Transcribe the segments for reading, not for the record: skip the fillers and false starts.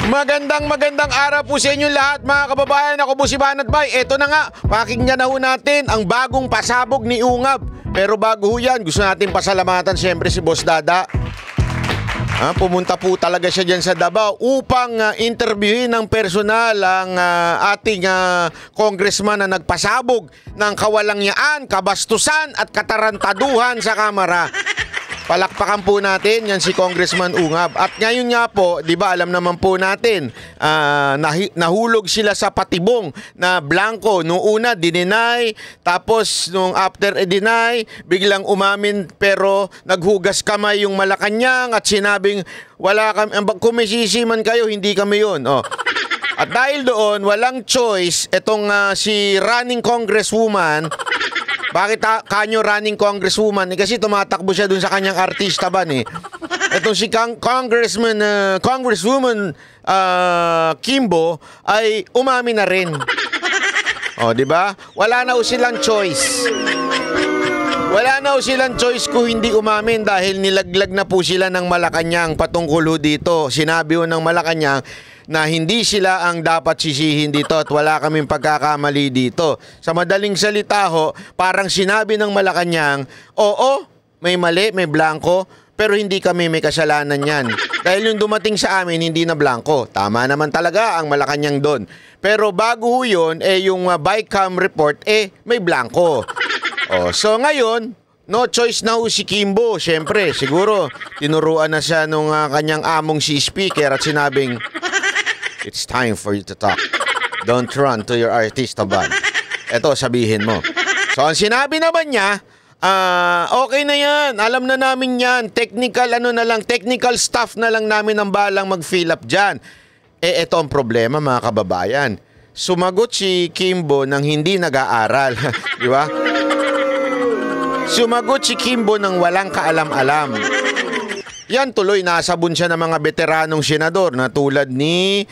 Magandang araw po sa inyo lahat mga kababayan. Ako po si Banat Bay. Eto na nga, pakinggan na ho natin ang bagong pasabog ni Ungab. Pero bago ho yan, gusto natin pasalamatan siyempre si Boss Dada. Pumunta po talaga siya dyan sa Davao upang interviewin ng personal ang ating congressman na nagpasabog ng kawalangyaan, kabastusan at katarantaduhan sa Kamara. Palakpakan po natin yan si Congressman Ungab. At ngayon nga po, di ba alam naman po natin, nahulog sila sa patibong na blanco. Noong una, dininay. Tapos, nung after i-deny, biglang umamin pero naghugas kamay yung Malacanang at sinabing, wala kami, kung may sisiman kayo, hindi kami yun. Oh. At dahil doon, walang choice, itong si running congresswoman. Bakit kanyo running congresswoman? Kasi tumatakbo siya dun sa kanyang artista ban eh. Itong si Congresswoman Kimbo ay umami na rin. O, di ba? Wala na silang choice. Wala na silang choice kung hindi umamin dahil nilaglag na po sila ng Malacanang patungkol dito. Sinabi ho ng Malacanang na hindi sila ang dapat sisihin dito at wala kaming pagkakamali dito. Sa madaling salita ho, parang sinabi ng Malacanang, oo, may mali, may blanco, pero hindi kami may kasalanan yan. Dahil yung dumating sa amin, hindi na blanco. Tama naman talaga ang Malacanang doon. Pero bago ho yun, yung BICAM report, may blanco. So ngayon, no choice na ho si Kimbo. Siyempre, siguro, tinuruan na siya nung kanyang among si speaker at sinabing, it's time for you to talk. Don't run to your artista ban. Eto, sabihin mo. So, ang sinabi naman niya, okay na yan. Alam na namin yan. Technical, technical staff na lang namin ang balang mag-fill up dyan. Eto ang problema, mga kababayan. Sumagot si Kimbo nang hindi nag-aaral. Di ba? Sumagot si Kimbo nang walang kaalam-alam. Yan tuloy, nasabon siya ng mga veteranong senador na tulad ni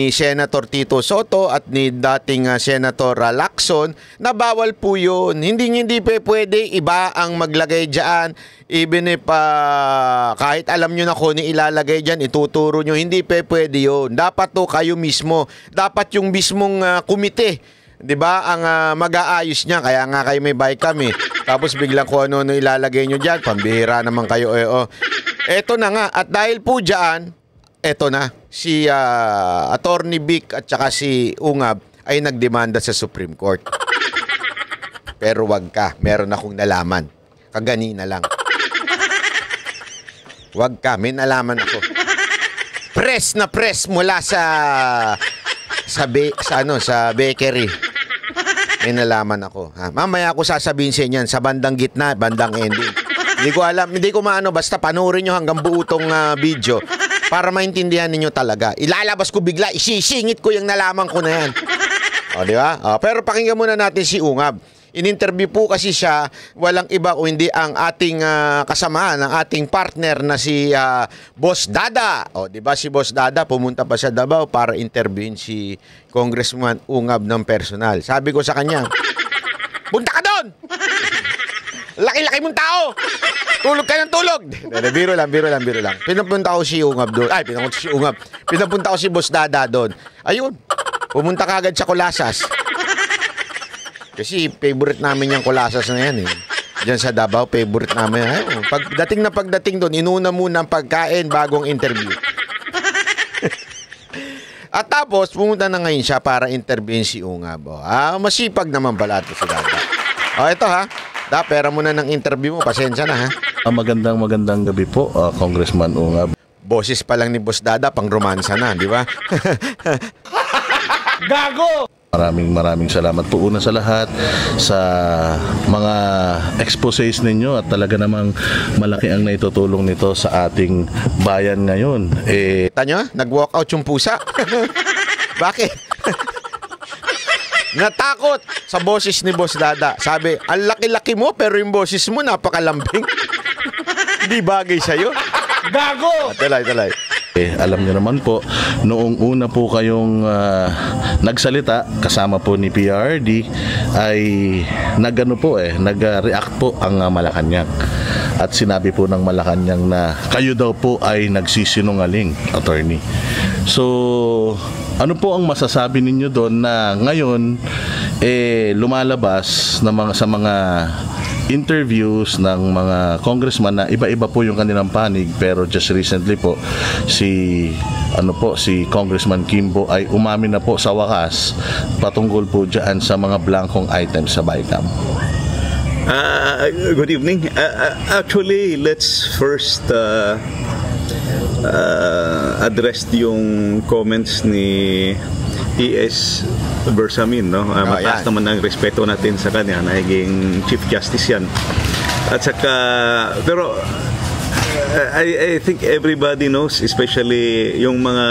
Senator Tito Soto at ni dating Senator Lacson na bawal po yun. Hindi pwede iba ang maglagay dyan. Even if kahit alam nyo na kung ilalagay dyan, ituturo nyo, hindi pwede yun. Dapat to kayo mismo. Dapat yung mismong komite, di ba, ang mag-aayos niya. Kaya nga kayo may BICAM eh. Tapos biglang kung ano ilalagay nyo dyan, pambihira naman kayo. Eto na nga, at dahil po dyan, eto na, si Attorney Vic at saka si Ungab ay nagdemanda sa Supreme Court. Pero wag ka, meron akong nalaman. Kaganina lang. Wag ka, may nalaman ako. Press na press mula sa bakery. May nalaman ako. Mamaya ako sasabihin sa inyo sa bandang gitna, bandang ending. Hindi ko alam, hindi ko maano, basta panoorin nyo hanggang buo tong video para maintindihan ninyo talaga. Ilalabas ko bigla, isisingit ko yung nalaman ko na yan. Di ba? Pero pakinggan muna natin si Ungab. In-interview po kasi siya, walang iba o hindi ang ating kasamahan, ang ating partner na si Boss Dada. Di ba si Boss Dada pumunta pa sa Davao para interviewin si Congressman Ungab ng personal. Sabi ko sa kanya, punta ka doon! Laki-laki mong tao! Tulog ka ng tulog! Biro lang. Pinapunta ko si Ungab doon. Pinapunta ko si Boss Dada doon. Ayun, pumunta ka agad sa Colasas. Kasi favorite namin yung Colasas na yan eh. Diyan sa Davao, favorite namin. Pagdating doon, inuna muna ang pagkain bagong interview. At tapos, pumunta na ngayon siya para interviewin si Ungab. Masipag naman pala ito si Dada. Ito ha. Pera muna ng interview mo. Pasensya na ha. Magandang gabi po, Congressman Ungab. Boses pa lang ni Boss Dada, pang romansa na, di ba? Gago! Maraming salamat po una sa lahat sa mga exposés ninyo at talaga namang malaki ang naitutulong nito sa ating bayan ngayon. Tanyo, nag-walkout yung pusa. Bakit? Natakot sa boses ni Boss Dada. Sabi, ang laki-laki mo pero yung boses mo napakalambing. Hindi bagay sa'yo. Gago! Talay. Alam niyo naman po, noong una po kayong nagsalita kasama po ni PRD ay nag-react po ang Malacanang. At sinabi po ng Malacanang na kayo daw po ay nagsisinungaling, attorney. So, ano po ang masasabi ninyo doon na ngayon lumalabas na sa mga interviews ng mga congressman na iba-iba po yung kanilang panig, pero just recently po si Congressman Kimbo ay umamin na po sa wakas patungkol po diyan sa mga blankong items sa BICAM. Good evening. Actually, let's first address yung comments ni E.S. Bersamin, no? Mataas naman ang respeto natin sa kanya, naging Chief Justice yan. At saka, pero I think everybody knows, especially yung mga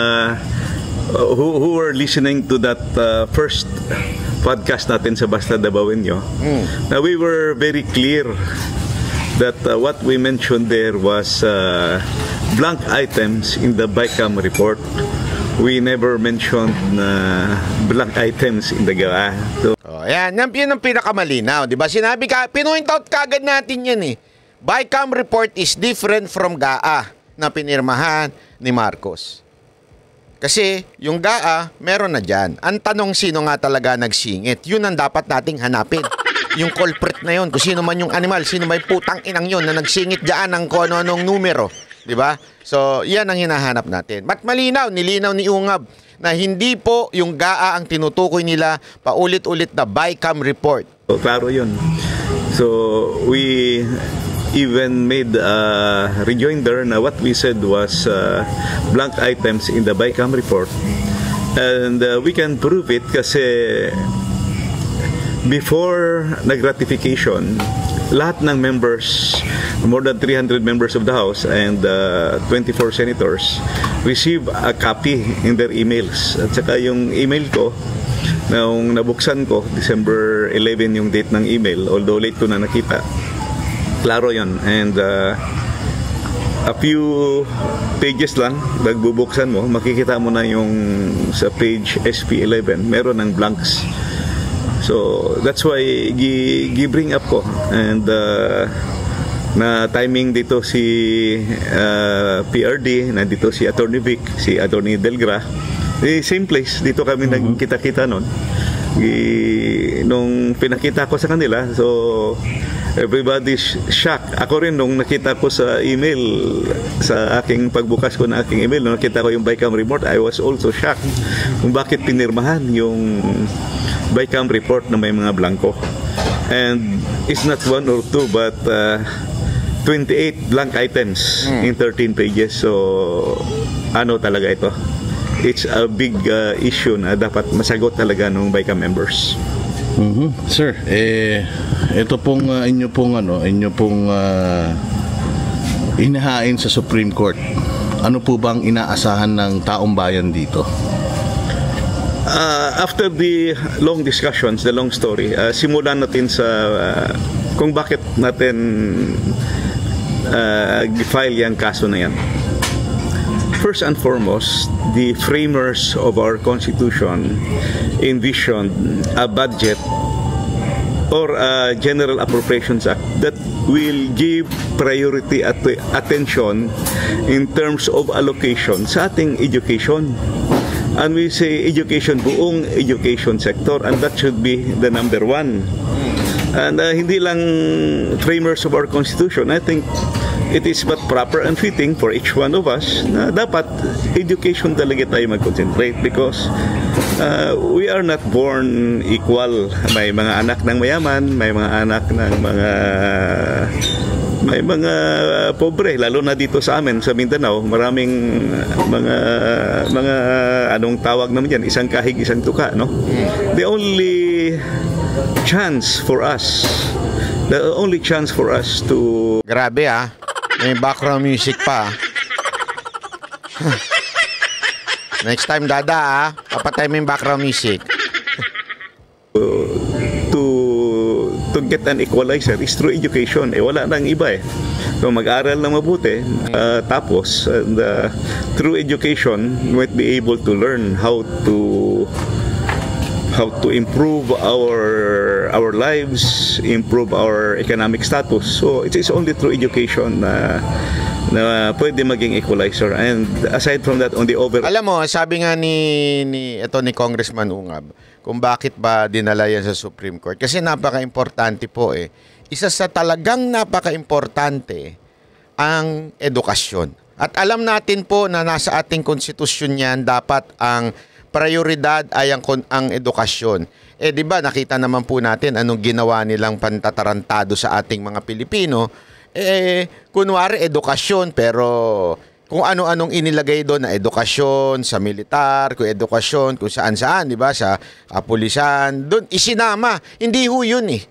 who were listening to that first podcast natin sa Basta Dabawin Nyo, na we were very clear that what we mentioned there was blank items in the BICAM report. We never mentioned blank items in the GAA. So, yan ang pinakamalinaw, di ba? Sinabi pinuint out kagad natin yan eh. BICAM report is different from GAA na pinirmahan ni Marcos. Kasi yung GAA, meron na dyan. Ang tanong, sino nga talaga nagsingit? Yun ang dapat nating hanapin. Yung culprit na yun, kung sino man yung animal, sino may putang inang yun na nagsingit dyan ng kung ano-anong numero. Diba? So, yan ang hinahanap natin. But malinaw, nilinaw ni Ungab na hindi po yung GAA ang tinutukoy nila paulit-ulit na BICAM report. So, klaro yun. So, we even made a rejoinder na what we said was blank items in the BICAM report. And we can prove it kasi before nag-ratification, lahat ng members, more than 300 members of the House and 24 senators receive a copy in their emails. At saka yung email ko, nung nabuksan ko, December 11 yung date ng email, although late ko na nakita, klaro yun. And a few pages lang, nagbubuksan mo, makikita mo na yung sa page SP11, meron ng blanks. So that's why gi-bring up ko, and na timing dito si PRD, nandito si Attorney Vic, si Attorney Delgra, same place, dito kami nagkita-kita noon. Nung pinakita ko sa kanila, so everybody's shocked. Ako rin nung nakita ko sa email, sa aking pagbukas ko ng aking email, nung nakita ko yung BICAM report, I was also shocked kung bakit pinirmahan yung BICAM report na may mga blanco. And it's not one or two, but 28 blank items in 13 pages. So ano talaga ito? It's a big issue na dapat masagot talaga ng BICAM members. Sir, ito pong inyo pong inahain sa Supreme Court. Ano po bang inaasahan ng taong bayan dito? After the long discussions, the long story, simulan natin sa kung bakit natin file yung kaso na yan. First and foremost, the framers of our Constitution envisioned a budget or a General Appropriations Act that will give priority attention in terms of allocation sa ating education. And we say education, buong education sector, and that should be the number one. And hindi lang framers of our Constitution, I think it is but proper and fitting for each one of us na dapat education talaga tayo mag-concentrate, because we are not born equal. May mga anak ng mayaman, may mga anak ng may mga pobre, lalo na dito sa amin sa Mindanao, maraming mga anong tawag naman yan, isang kahig, isang tuka, no? The only chance for us to... Grabe may background music pa. Next time, Dada, papatay mo yung background music. To get an equalizer is through education. Wala nang iba So mag-aral na mabuti, tapos through education, you might be able to learn how to improve our lives, improve our economic status. So it is only through education na pwede maging equalizer. And aside from that, on the Alam mo, sabi nga ni Congressman Ungab, kung bakit ba dinala yan sa Supreme Court. Kasi napaka-importante po eh. Isa sa talagang napaka-importante ang edukasyon. At alam natin po na nasa ating konstitusyon yan, dapat ang prioridad ay ang edukasyon. Eh di ba nakita naman po natin anong ginawa nilang pantatarantado sa ating mga Pilipino. Kunwari edukasyon, pero kung ano-anong inilagay doon na edukasyon sa militar, kung edukasyon kung saan-saan, di ba, sa kapulisan, doon isinama. Hindi ho yun eh.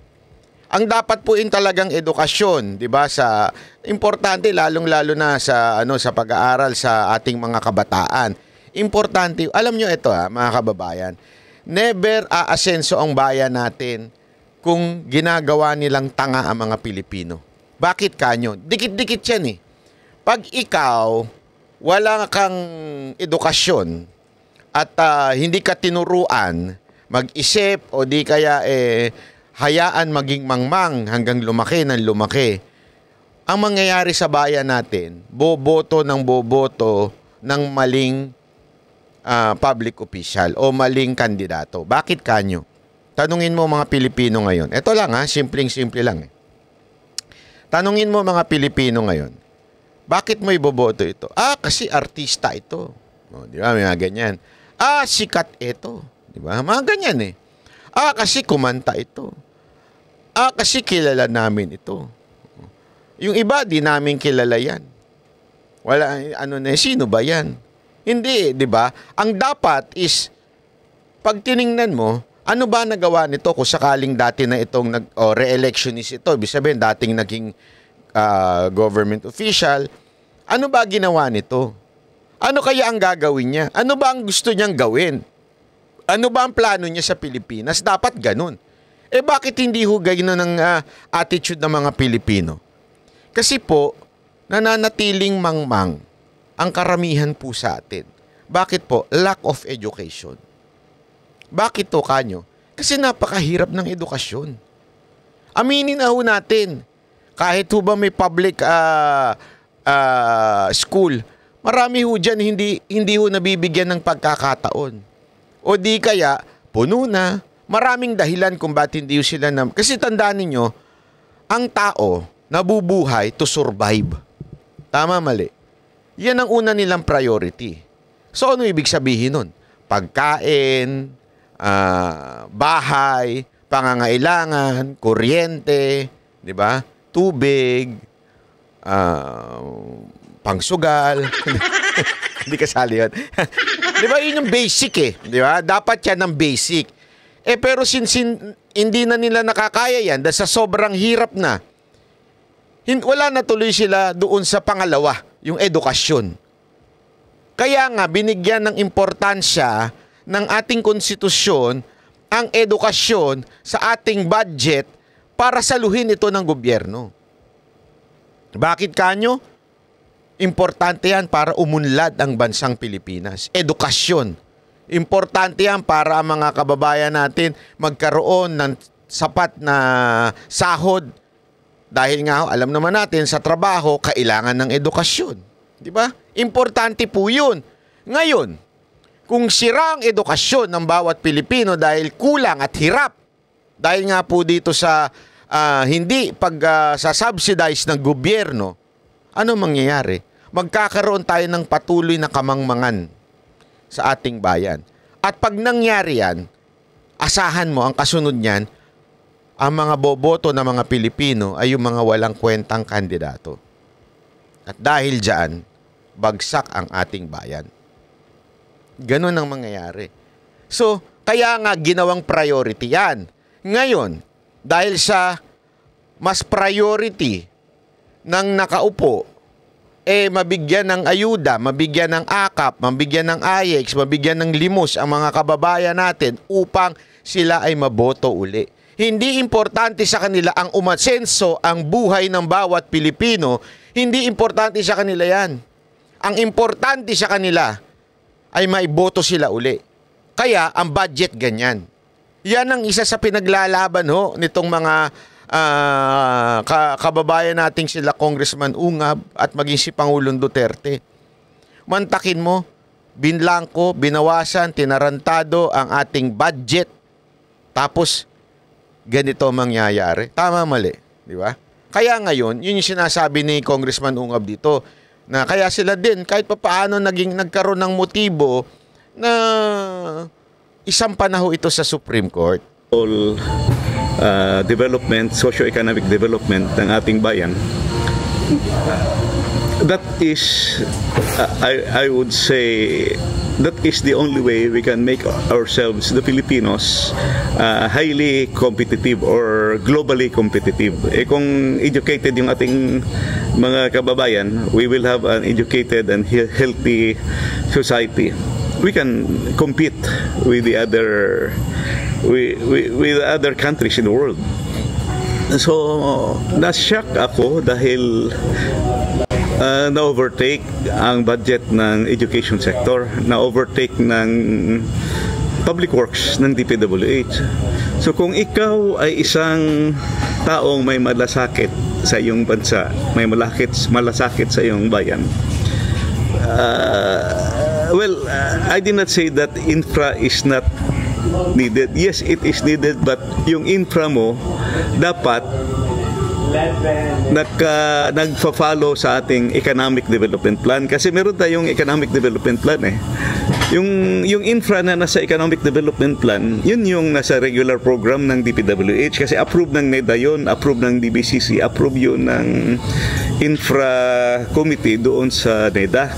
Ang dapat po talagang edukasyon, 'di ba, sa importante lalong-lalo na sa sa pag-aaral sa ating mga kabataan. Importante, alam nyo ito mga kababayan, never aasenso ang bayan natin kung ginagawa nilang tanga ang mga Pilipino. Bakit kanyo? Dikit-dikit yan eh. Pag ikaw wala kang edukasyon at hindi ka tinuruan mag-isip o di kaya hayaan maging mangmang hanggang lumaki ng lumaki, ang mangyayari sa bayan natin, boboto ng maling public official o maling kandidato. Bakit kanyo? Tanungin mo mga Pilipino ngayon. Ito lang simpleng-simple lang. Tanungin mo mga Pilipino ngayon, bakit mo iboboto ito? Kasi artista ito. Di ba? May mga ganyan. Sikat ito. Di ba? Mga ganyan eh. Kasi kumanta ito. Kasi kilala namin ito. Yung iba, di namin kilala yan. Wala, sino ba yan? Hindi, di ba? Ang dapat is, pag tiningnan mo, ano ba nagawa nito kung sakaling dati na itong re-electionist ito, ibig sabihin, dating naging government official, ano ba ginawa nito? Ano kaya ang gagawin niya? Ano ba ang gusto niyang gawin? Ano ba ang plano niya sa Pilipinas? Dapat ganun. Bakit hindi ho ganun ang attitude ng mga Pilipino? Kasi po, nananatiling mangmang ang karamihan po sa atin. Bakit po? Lack of education. Bakit to kanyo? Kasi napakahirap ng edukasyon. Aminin na ho natin, kahit ho ba may public school, marami ho dyan hindi ho nabibigyan ng pagkakataon. O di kaya, puno na. Maraming dahilan kung ba't hindi sila Kasi tandaan ninyo, ang tao nabubuhay to survive. Tama, mali. Yan ang una nilang priority. So, ano ibig sabihin nun? Pagkain, bahay, pangangailangan, kuryente, di ba? Tubig, pangsugal. Hindi kasali yun. Di ba, yun yung basic eh. Di ba? Dapat yan ang basic. Pero since hindi na nila nakakaya yan, dahil sa sobrang hirap na, wala na tuloy sila doon sa pangalawa, yung edukasyon. Kaya nga, binigyan ng importansya ng ating konstitusyon ang edukasyon sa ating budget para saluhin ito ng gobyerno. Bakit kanyo? Importante yan para umunlad ang bansang Pilipinas. Edukasyon. Importante yan para ang mga kababayan natin magkaroon ng sapat na sahod. Dahil nga, alam naman natin, sa trabaho, kailangan ng edukasyon. Di ba? Importante po yun. Ngayon, kung sira ang edukasyon ng bawat Pilipino dahil kulang at hirap, dahil nga po dito sa hindi sa-subsidize ng gobyerno, ano mangyayari? Magkakaroon tayo ng patuloy na kamangmangan sa ating bayan. At pag nangyari yan, asahan mo ang kasunod niyan, ang mga boboto ng mga Pilipino ay yung mga walang kwentang kandidato. At dahil dyan, bagsak ang ating bayan. Ganun ang mangyayari. So, kaya nga ginawang priority yan. Ngayon, dahil sa mas priority ng nakaupo, mabigyan ng ayuda, mabigyan ng AKAP, mabigyan ng AYEX, mabigyan ng limos ang mga kababayan natin upang sila ay maboto uli. Hindi importante sa kanila ang umasenso ang buhay ng bawat Pilipino. Hindi importante sa kanila yan. Ang importante sa kanila ay maiboto sila uli. Kaya ang budget ganyan. Yan ang isa sa pinaglalaban nitong mga kababayan nating sila Congressman Ungab at maging si Pangulong Duterte. Mantakin mo, binlangko, binawasan, tinarantado ang ating budget. Tapos, ganito mangyayari. Tama, mali. Di ba? Kaya ngayon, yun yung sinasabi ni Congressman Ungab dito, na kaya sila din, kahit papaano nagkaroon ng motibo na isang panaho ito sa Supreme Court. All development, socio-economic development ng ating bayan, that is, I would say, that is the only way we can make ourselves, the Filipinos, highly competitive or globally competitive. Kung educated yung ating mga kababayan, we will have an educated and healthy society. We can compete with the other with other countries in the world. So, na-shock ako dahil na-overtake ang budget ng education sector, na-overtake ng public works ng DPWH. So kung ikaw ay isang taong may malasakit sa iyong bansa, may malasakit sa iyong bayan, I did not say that infra is not needed. Yes, it is needed, but yung infra mo dapat nagfa-follow sa ating economic development plan, kasi meron tayong economic development plan yung infra na nasa economic development plan, yun yung nasa regular program ng DPWH, kasi approve ng NEDA yun, approve ng DBCC, approve yun ng infra committee doon sa NEDA.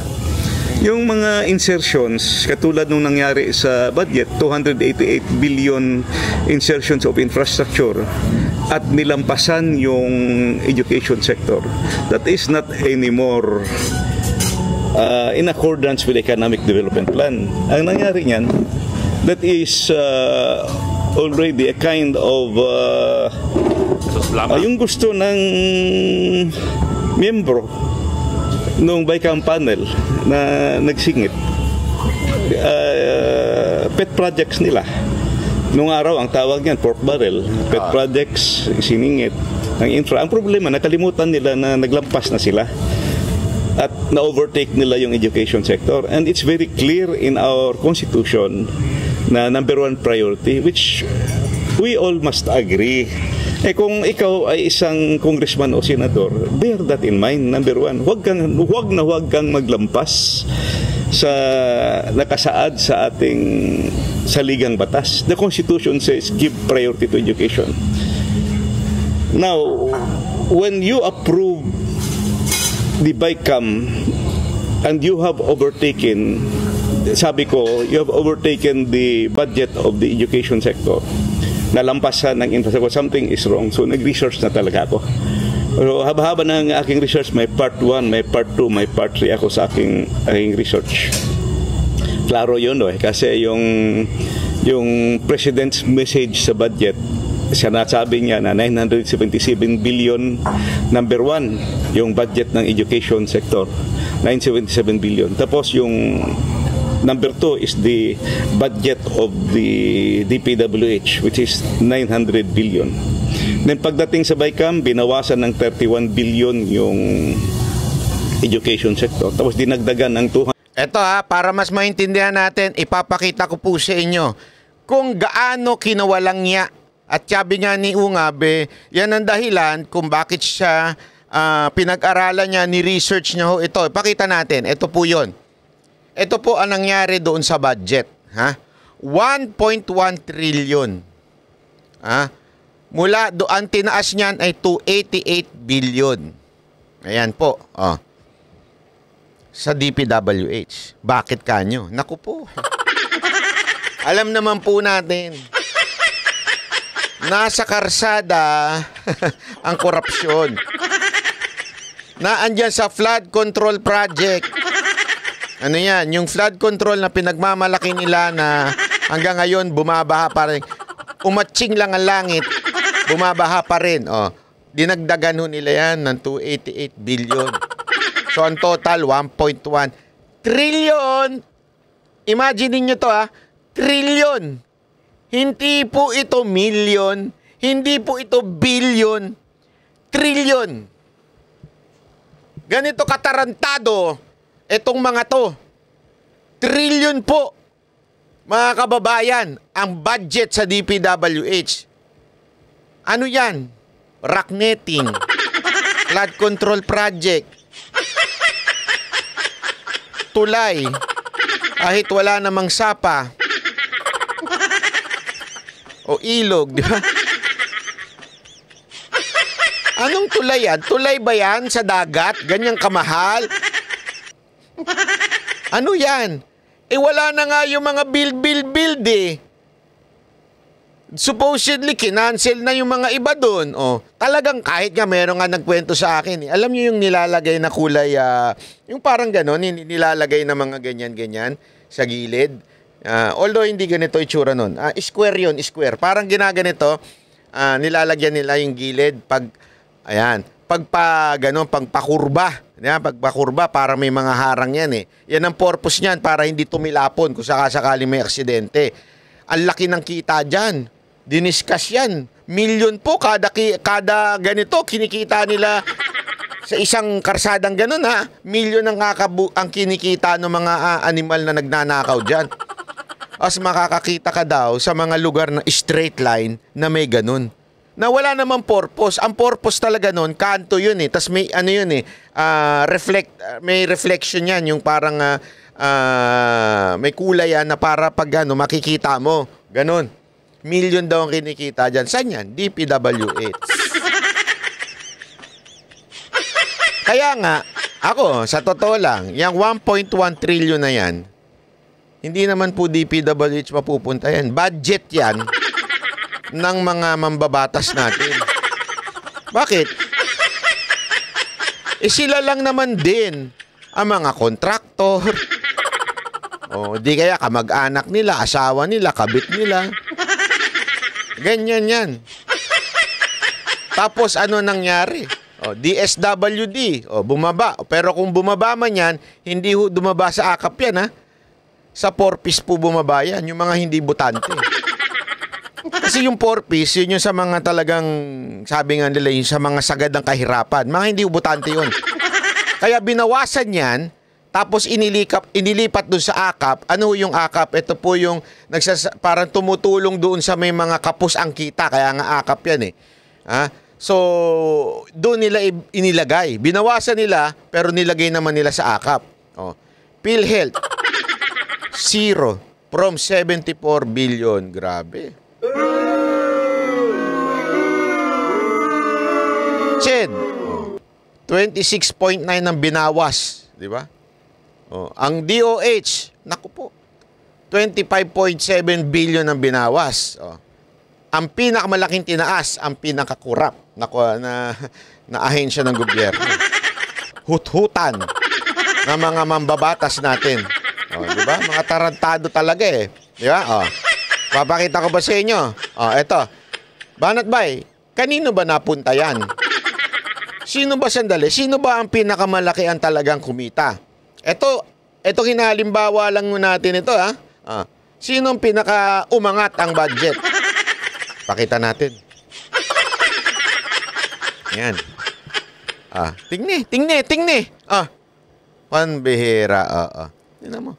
Yung mga insertions, katulad nung nangyari sa budget, 288 billion insertions of infrastructure at nilampasan yung education sector. That is not anymore in accordance with the economic development plan. Ang nangyari niyan, that is already a kind of yung gusto ng miyembro nung BICAM panel na nagsingit, pet projects nila. Nung araw, ang tawag niyan, pork barrel. Pet projects, siningit ng infra. Ang problema, nakalimutan nila na naglampas na sila at na-overtake nila yung education sector. And it's very clear in our constitution na number one priority, which we all must agree. Kung ikaw ay isang congressman o senador, bear that in mind. Number one, huwag kang maglampas sa nakasaad sa ating saligang batas. The Constitution says give priority to education. Now, when you approve the BICAM and you have overtaken, sabi ko, you have overtaken the budget of the education sector, nalampasan ng infrastructure, something is wrong. So nag-research na talaga ako. Pero haba-haba ng aking research, may part 1, may part 2, may part 3 ako sa aking research. Klaro yun, kasi yung President's message sa budget, siya nasabi niya na 977 billion, number 1, yung budget ng education sector, 977 billion. Tapos yung number 2 is the budget of the DPWH, which is 900 billion. Then pagdating sa BICAM, binawasan ng 31 billion yung education sector. Tapos dinagdagan ng 200. Eto para mas maintindihan natin, ipapakita ko po sa inyo kung gaano kinawalang niya. At sabi nga ni Ungabe, yan ang dahilan kung bakit siya pinag-aralan niya, ni-research niya ho ito. Ipakita natin, ito po yun. Ito po ang nangyari doon sa budget. 1.1 trillion. Mula doon, tinaas niyan ay 288 billion. Ayan po. Sa DPWH. Bakit kanyo? Naku po. Alam naman po natin. Nasa karsada ang korupsyon. Naandyan sa flood control project. Ano yan? Yung flood control na pinagmamalaki nila na hanggang ngayon bumabaha pa rin. Umatsing lang ang langit, bumabaha pa rin. Dinagdagan ho nila yan ng 288 billion. So ang total, 1.1 trillion. Imagine niyo to trillion. Hindi po ito million, Hindi po ito billion, trillion. Ganito katarantado itong mga to. Trillion po, mga kababayan, ang budget sa DPWH. Ano yan? Rock netting, flood control project, tulay, kahit wala namang sapa, o ilog, di ba? Anong tulay yan? Tulay ba yan sa dagat? Ganyang kamahal? Ano yan? Eh wala na nga yung mga build eh. Supposedly, kinancel na yung mga iba doon. Oh, talagang kahit nga meron nga nagkwento sa akin. Eh. Alam niyo yung nilalagay na kulay, yung parang gano'n, nilalagay na mga ganyan-ganyan sa gilid. Although hindi ganito itsura nun. Square yun, square. Parang ginaganito, nilalagyan nila yung gilid pag, ayan, pagpakurba. Yan, pagpakurba, para may mga harang yan eh. Yan ang purpose niyan, para hindi tumilapon kung sakasakali may aksidente. Ang laki ng kita dyan. Diniscuss yan. Milyon po kada ganito, kinikita nila sa isang karsadang ganun ha. Milyon ang kinikita ng mga animal na nagnanakaw dyan. As makakakita ka daw sa mga lugar na straight line na may ganun. Na wala namang purpose. Ang purpose talaga nun, kanto yun eh. Tas may ano yun eh, may reflection yan. Yung parang may kulay yan na para pag makikita mo. Ganun. Milyon daw ang kinikita dyan. Saan yan? DPWH. Kaya nga, ako, sa totoo lang, yung 1.1 trillion na yan, hindi naman po DPWH mapupunta yan. Budget yan ng mga mambabatas natin. Bakit? Eh sila lang naman din ang mga kontraktor. O, di kaya kamag-anak nila, asawa nila, kabit nila. Ganyan yan. Tapos ano nangyari? O, DSWD, o, bumaba. Pero kung bumaba man yan, hindi dumaba sa akap yan ha. Sa 4-piece po bumaba yan, yung mga hindi butante. Kasi yung 4-piece, yun yung sa mga talagang, sabi nga nila, yung sa mga sagad ng kahirapan. Mga hindi butante yun. Kaya binawasan yan, tapos inilipat doon sa akap. Ano yung akap? Ito po yung parang tumutulong doon sa may mga kapos ang kita. Kaya nga akap yan eh. So, doon nila inilagay. Binawasan nila, pero nilagay naman nila sa akap. Oh. PhilHealth, 0 from 74 billion. Grabe. CHED, 26.9 ang binawas. Di ba? Oh, ang DOH, naku po, 25.7 billion ang binawas. Oh. Ang pinakamalaking tinaas, ang pinakakurap na ahensya ng gobyerno. Hut-hutan ng mga mambabatas natin. Oh, di ba? Mga tarantado talaga eh. Di ba? Oh. Papakita ko ba sa inyo? Oh, eto. Banat Bay, kanino ba napunta yan? Sino ba ang pinakamalaki ang talagang kumita? Ito hinalimbawa lang natin ito ha. Sino ang pinaka-umangat ang budget? Pakita natin. Yan. Tingni. Panbihira. Tingnan mo.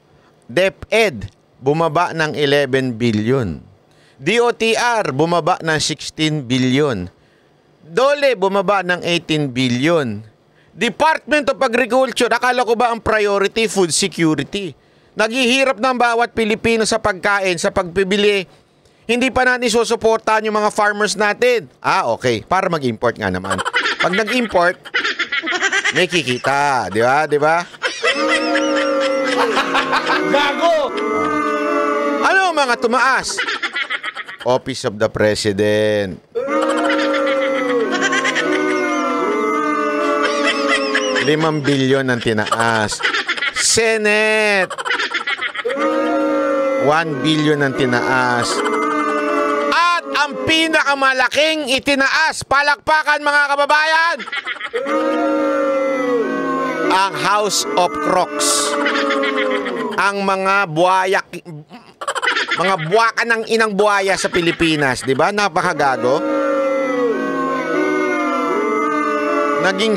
DepEd, bumaba ng 11 billion. DOTR, bumaba ng 16 billion. DOLE, bumaba ng 18 billion. Department of Agriculture, akala ko ba ang priority food security? Naghihirap ng bawat Pilipino sa pagkain, sa pagpibili. Hindi pa natin susuportahan yung mga farmers natin. Okay. Para mag-import nga naman. Pag nag-import, may kikita. Di ba? Di ba? Gago! Ano mga tumaas? Office of the President. 5 billion ang tinaas. Senate, 1 billion ang tinaas. At ang pinakamalaking itinaas, palakpakan mga kababayan, ang House of Crocs. Ang mga buwaya, mga buwaka ng inang buwaya sa Pilipinas, di ba? Napakagago. naging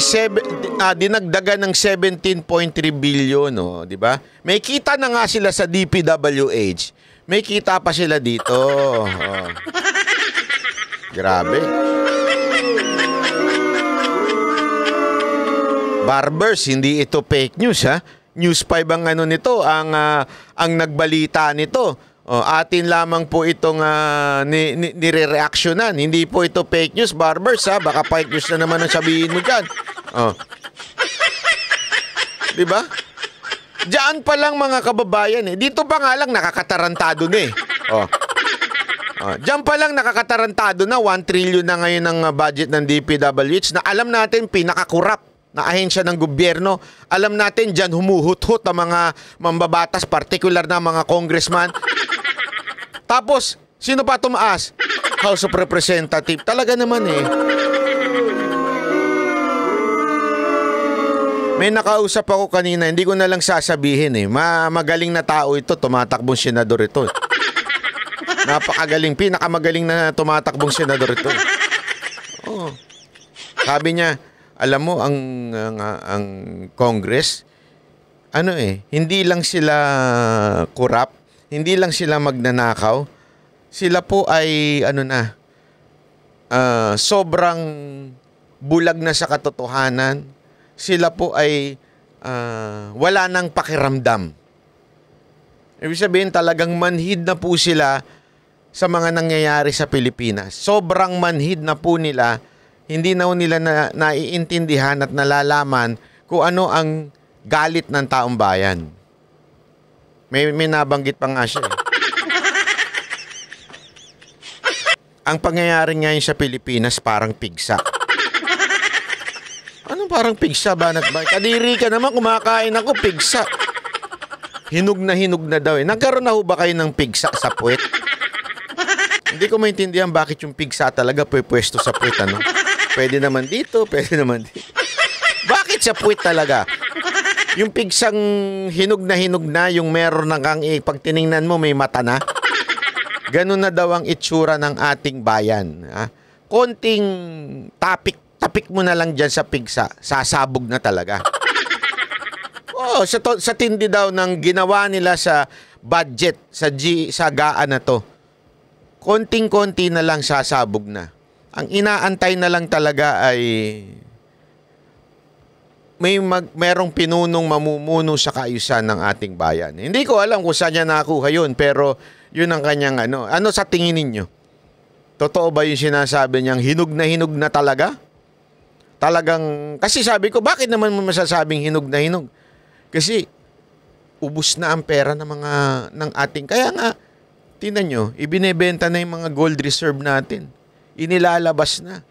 dinagdagan ng 17.3 billion, no, 'di ba? May kita na nga sila sa DPWH. May kita pa sila dito. Oh. Grabe. Barbers, hindi ito fake news, ha? News 5 ang ano nito, ang nagbalita nito. Atin lamang po itong nire-reactionan. Hindi po ito fake news, Barbers, ha? Baka fake news na naman ang sabihin mo dyan. Diba? Diyan pa lang mga kababayan eh. Dito pa nga lang nakakatarantado na eh. Diyan pa lang nakakatarantado na 1 trillion na ngayon ang budget ng DPWH na alam natin pinakakurap na ahensya ng gobyerno. Alam natin diyan humuhut-hut ang mga mambabatas, particular na mga congressman. Tapos, sino pa tumaas? House of Representatives. Talaga naman eh. May nakausap ako kanina, hindi ko na lang sasabihin eh. Magaling na tao ito, tumatakbong senador ito. Napakagaling, pinakamagaling na tumatakbong senador ito. Sabi niya, alam mo, ang Congress, hindi lang sila corrupt, hindi lang sila magnanakaw, sila po ay, sobrang bulag na sa katotohanan, sila po ay wala nang pakiramdam. Ibig sabihin talagang manhid na po sila sa mga nangyayari sa Pilipinas. Sobrang manhid na po nila, hindi na nila naiintindihan at nalalaman kung ano ang galit ng taong bayan. May nabanggit pa nga siya eh. Ang pangyayari ngayon sa Pilipinas parang pigsa. Anong parang pigsa, Banat Bay? Kadiri ka naman, kumakain ako, pigsa. Hinog na daw eh. Nagkaroon na ho ba kayo ng pigsa sa puwet? Hindi ko maintindihan bakit yung pigsa talaga pwesto sa puwet, ano? Pwede naman dito, pwede naman dito. Bakit sa puwet talaga? Yung pigsang hinog na, yung meron na kang pag tiningnan mo may mata na. Ganun na daw ang itsura ng ating bayan. Ha? Konting tapik mo na lang dyan sa pigsa, sasabog na talaga. Sa tindi daw ng ginawa nila sa budget, sa GAA na to, konting-konti na lang sasabog na. Ang inaantay na lang talaga ay merong pinunong mamumuno sa kaayusan ng ating bayan. Hindi ko alam kung saan niya nakuha yun, pero yun ang kanyang ano. Ano sa tingin ninyo? Totoo ba yung sinasabi niyang hinog na talaga? Talagang, kasi sabi ko, bakit naman mo masasabing hinog na hinog? Kasi, ubus na ang pera ng ating, kaya nga, tingnan nyo, ibinebenta na yung mga gold reserve natin. Inilalabas na.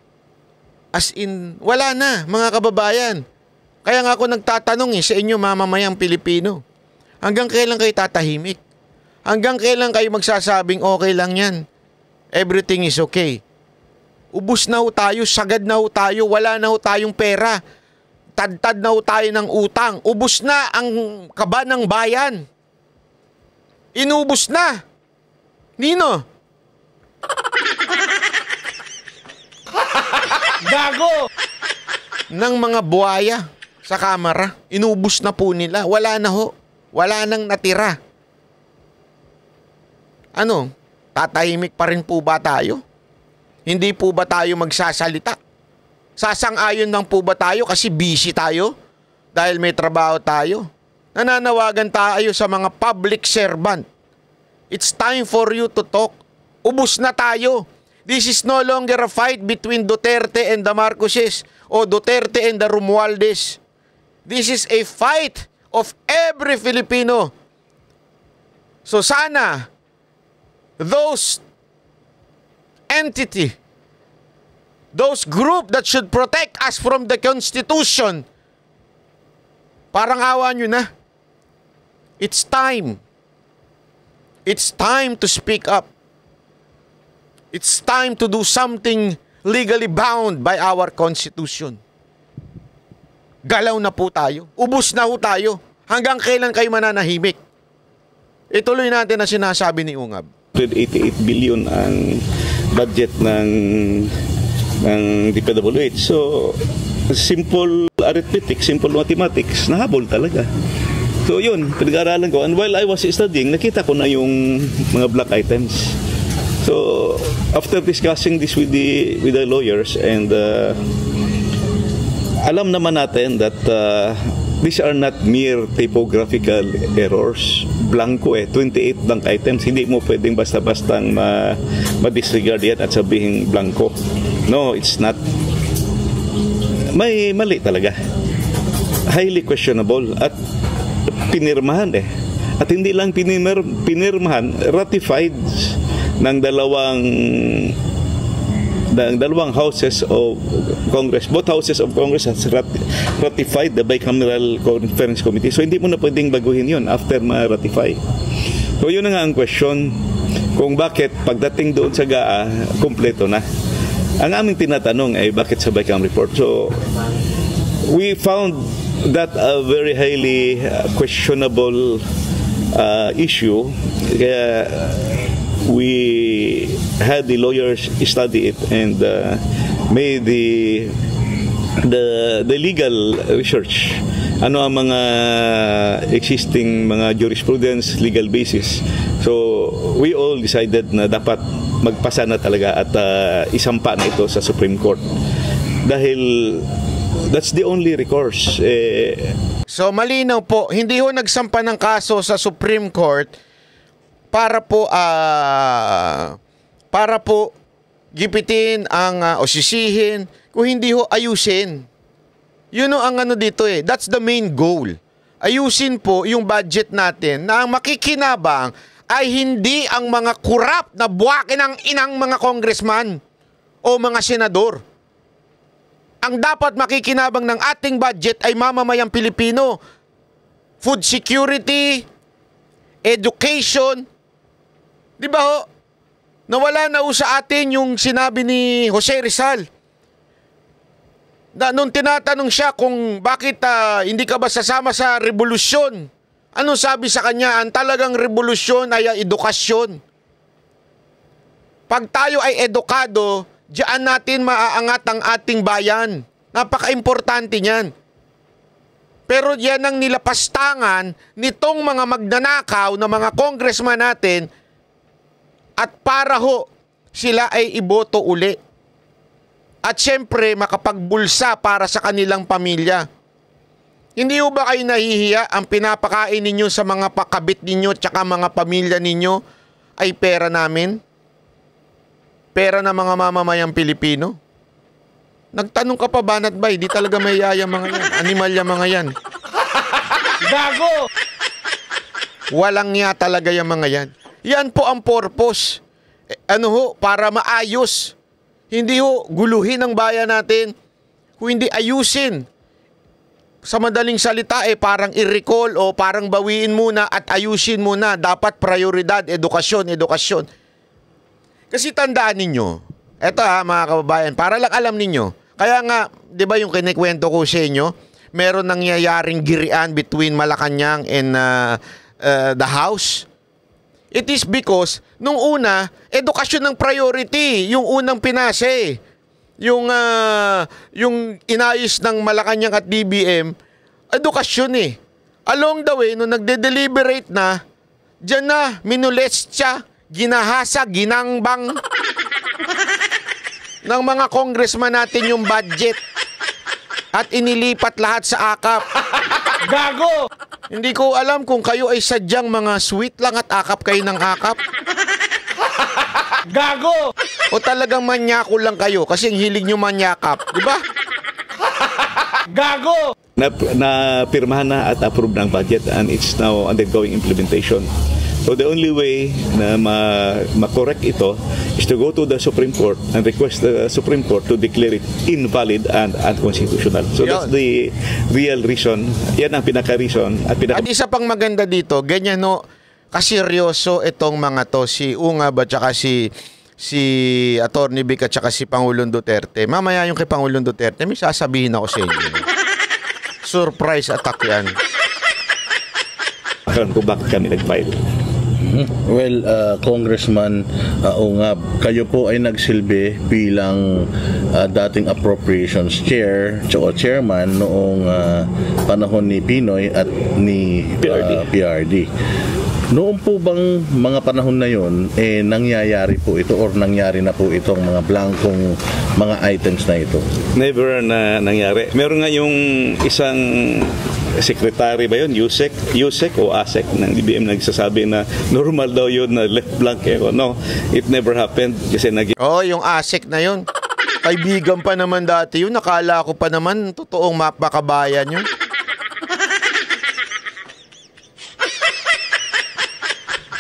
As in, wala na, mga kababayan. Kaya nga ako nagtatanong sa inyo, mamamayang Pilipino. Hanggang kailan kayo tatahimik? Hanggang kailan kayo magsasabing okay lang yan? Everything is okay. Ubus na ho tayo, sagad na ho tayo, wala na ho tayong pera. Tad-tad na ho tayo ng utang. Ubus na ang kaba ng bayan. Inubos na. Nino? Gago! Ng mga buhaya sa kamera. Inubos na po nila. Wala na ho. Wala nang natira. Ano? Tatahimik pa rin po ba tayo? Hindi po ba tayo magsasalita? Sasang-ayon lang po ba tayo kasi busy tayo? Dahil may trabaho tayo? Nananawagan tayo sa mga public servant. It's time for you to talk. Ubus na tayo. This is no longer a fight between Duterte and the Marcoses o Duterte and the Romualdez. This is a fight of every Filipino. So sana, those entity, those group that should protect us from the Constitution, parang awa nyo na. It's time. It's time to speak up. It's time to do something legally bound by our Constitution. Galaw na po tayo. Ubus na po tayo. Hanggang kailan kayo mananahimik? Ituloy natin na sinasabi ni Ungab. 188 billion ang budget ng DPWH. So, simple arithmetic, simple mathematics, nahabol talaga. So yun, pinag-aralan ko. And while I was studying, nakita ko na yung mga black items. So after discussing this with the lawyers, and alam naman natin that these are not mere typographical errors. Blanco 28 blank items. Hindi mo pwedeng basta-bastang ma-disregard yan at sabihin blanco. No, it's not. May mali talaga. Highly questionable at pinirmahan At hindi lang pinirmahan, ratified ng dalawang houses of Congress. Both houses of Congress has ratified the bicameral conference committee. So hindi mo na pwedeng baguhin yun after ma-ratify. So yun na nga ang question, kung bakit pagdating doon sa GAA, kompleto na. Ang aming tinatanong ay bakit sa bicameral report. So we found that a very highly questionable issue. Kaya we had the lawyers study it and made the legal research. Ano ang mga existing mga jurisprudence, legal basis. So we all decided na dapat magpasa na talaga at isampa na ito sa Supreme Court. Dahil that's the only recourse. So malinaw po, hindi ho nagsampa ng kaso sa Supreme Court para po gipitin ang o sisihin, kung hindi ho ayusin. Yun ang ano dito That's the main goal. Ayusin po yung budget natin na ang makikinabang ay hindi ang mga kurap na buwakin ng inang mga congressman o mga senador. Ang dapat makikinabang ng ating budget ay mamamayang Pilipino. Food security, education. Di ba ho? Nawala na ho sa atin yung sinabi ni Jose Rizal. Nung tinatanong siya kung bakit hindi ka ba sasama sa revolusyon, anong sabi sa kanya? Ang talagang revolusyon ay edukasyon. Pag tayo ay edukado, diyan natin maaangat ang ating bayan. Napaka-importante niyan. Pero yan ang nilapastangan nitong mga magnanakaw na mga congressman natin at para ho sila ay iboto uli. At syempre makapagbulsa para sa kanilang pamilya. Hindi ho ba kayo nahihiya ang pinapakain ninyo sa mga pakabit ninyo tsaka mga pamilya ninyo ay pera namin? Pera ng mga mamamayang Pilipino? Nagtanong ka pa banat ba? Di talaga may yaya mga yan. Animal ya mga yan. Gago! Walang niya talaga yung mga yan. Yan po ang purpose. Para maayos. Hindi ho guluhin ang bayan natin. Kung hindi ayusin. Sa madaling salita parang i-recall o parang bawiin muna at ayusin muna. Dapat prioridad, edukasyon. Kasi tandaan ninyo, eto mga kababayan, para lang alam ninyo, kaya nga, di ba yung kinikwento ko sa inyo, meron nangyayaring girian between Malacanang and the House. It is because, nung una, edukasyon ng priority, yung unang pinase. Yung inayos ng Malacanang at DBM, edukasyon Along the way, nung nagde-deliberate na, dyan na, minulest siya, ginahasa, ginangbang ng mga congressman natin yung budget at inilipat lahat sa akap. Gago! Hindi ko alam kung kayo ay sadyang mga sweet lang at akap kayo ng akap. Gago! O talagang manyako lang kayo kasi ang hilig nyo manyakap, di ba? Gago! Napirmahan na at approve ng budget and it's now undergoing implementation. So the only way na ma-correct ito is to go to the Supreme Court and request the Supreme Court to declare it invalid and unconstitutional. So that's the real reason. Yan ang pinaka-reason. At isa pang maganda dito, ganyan kaseryoso itong mga to, si Ungab at saka si Atty. Vic at saka si Pangulong Duterte. Mamaya yung kay Pangulong Duterte, may sasabihin ako sa inyo. Surprise attack yan. Kung bakit kami nag-file. Well, Congressman Ungab, kayo po ay nagsilbi bilang dating appropriations chair o chairman noong panahon ni Pinoy at ni PRD. Noon po bang mga panahon na yon nangyayari po ito or nangyari na po itong mga blankong mga items na ito? Never na nangyari. Meron nga yung isang secretary ba yun, Yusek o ASEC ng DBM nagsasabi na normal daw yun na left blank. No, it never happened kasi yung ASEC na yun. Kaibigan pa naman dati yun. Nakala ko pa naman totoong mapakabayan yun.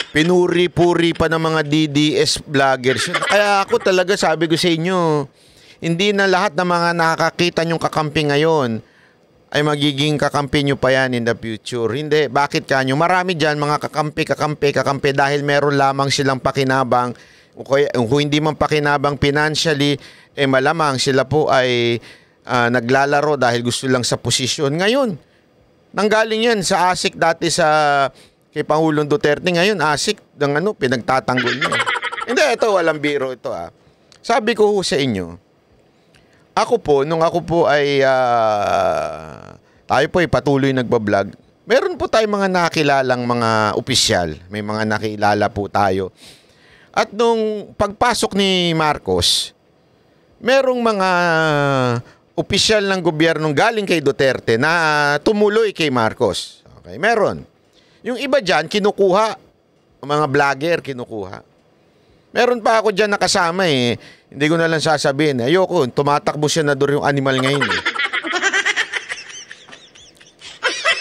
Pinuri-puri pa ng mga DDS vloggers. Kaya ako talaga sabi ko sa inyo, hindi na lahat ng mga nakakakita nyong kakampi ngayon ay magiging kakampi nyo pa yan in the future. Hindi. Bakit kanyo? Marami dyan mga kakampi dahil meron lamang silang pakinabang. Kung hindi man pakinabang financially, malamang sila po ay naglalaro dahil gusto lang sa posisyon. Ngayon, nanggaling yan sa ASIC dati sa kay Pangulong Duterte, ngayon ASIC ng pinagtatanggol niya. Hindi, ito walang biro ito Sabi ko sa inyo, nung ako po ay tayo po ay patuloy nagbablog, meron po tayong mga nakilalang mga opisyal, may mga nakilala po tayo. At nung pagpasok ni Marcos, merong mga opisyal ng gobyernong galing kay Duterte na tumuloy kay Marcos. Okay, meron. Yung iba dyan, kinukuha. Mga vlogger, kinukuha. Meron pa ako dyan nakasama Hindi ko na lang sasabihin. Ayoko, tumatakbo senador yung animal ngayon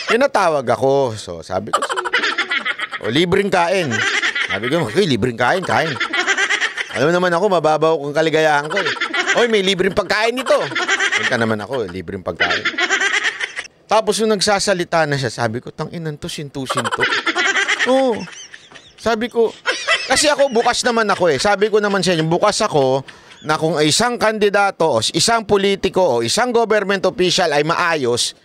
Pinatawag ako. So, sabi ko, libreng kain. Sabi ko, libreng kain. Alam naman ako, mababaw kung kaligayahan ko may libreng pagkain nito. Punta naman ako, libreng pagkain. Tapos nung nagsasalita na siya, sabi ko, tanginan to, sintu-sinto. Sabi ko, kasi ako, bukas naman ako Sabi ko naman sa inyo, bukas ako na kung isang kandidato o isang politiko o isang government official ay maayos,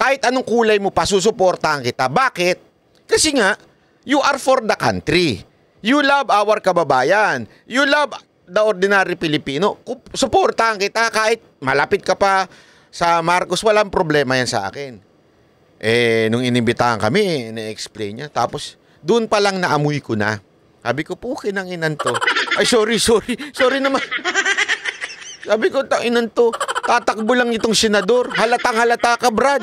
kahit anong kulay mo pa, susuportahan kita. Bakit? Kasi nga, you are for the country. You love our kababayan. You love the ordinary Filipino. Suportahan kita kahit malapit ka pa sa Marcos, walang problema yan sa akin. Nung inimbitahan kami, na-explain niya. Tapos, doon pa lang naamoy ko na. Sabi ko, kinang inan to. Ay, sorry naman. Sabi ko, inan to. Tatakbo lang itong senador. Halata ka, Brad.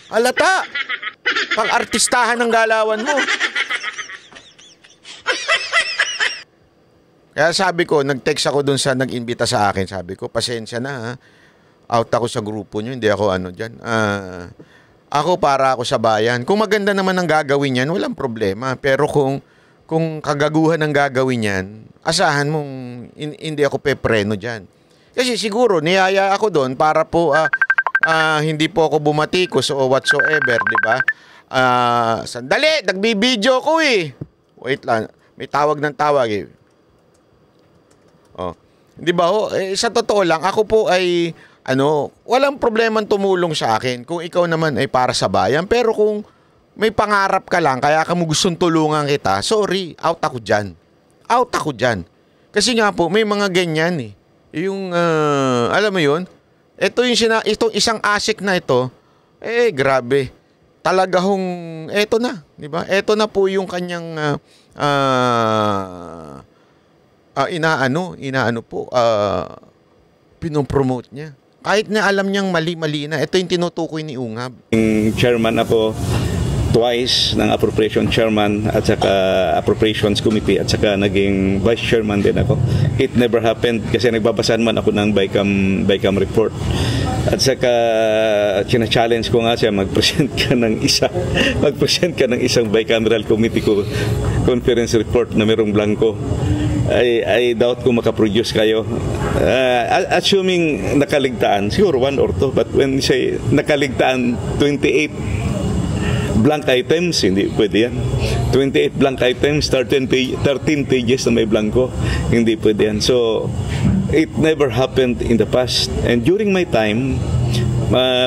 Halata. Pang-artistahan ng galawan mo. Kaya sabi ko, nag-text ako doon sa nag-imbita sa akin. Sabi ko, pasensya na out ako sa grupo nyo, hindi ako dyan. Ako para ako sa bayan. Kung maganda naman ang gagawin yan, walang problema. Pero kung kagaguhan ang gagawin yan, asahan mong hindi ako pepreno dyan. Kasi siguro, niyaya ako doon para po hindi po ako bumatikos o whatsoever, di ba? Sandali, nagbibideo ko Wait lang, may tawag ng tawag Di ba sa totoo lang, ako po ay walang problemang tumulong sa akin kung ikaw naman ay para sa bayan. Pero kung may pangarap ka lang, kaya ka mo gustong tulungan kita, sorry, out ako dyan. Kasi nga po, may mga ganyan Yung, alam mo yun, itong isang ASIC na ito, grabe. Talaga eto na, di ba? Eto na po yung kanyang, pinopromote niya. Kahit na alam niyang mali-mali na. Ito yung tinutukoy ni Ungab. Chairman ako twice ng appropriation chairman at saka appropriations committee at saka naging vice chairman din ako. It never happened kasi nagbabasahan man ako ng BICAM report. At saka china-challenge ko nga siya mag-present ka ng isang bicameral committee conference report na merong blanco. I doubt kung makaproduce kayo. Assuming nakaligtaan, siguro 1 or 2, but when you say nakaligtaan 28 blank items, hindi pwede yan. 28 blank items, 13 pages na may blanco, hindi pwede yan. So, it never happened in the past. And during my time,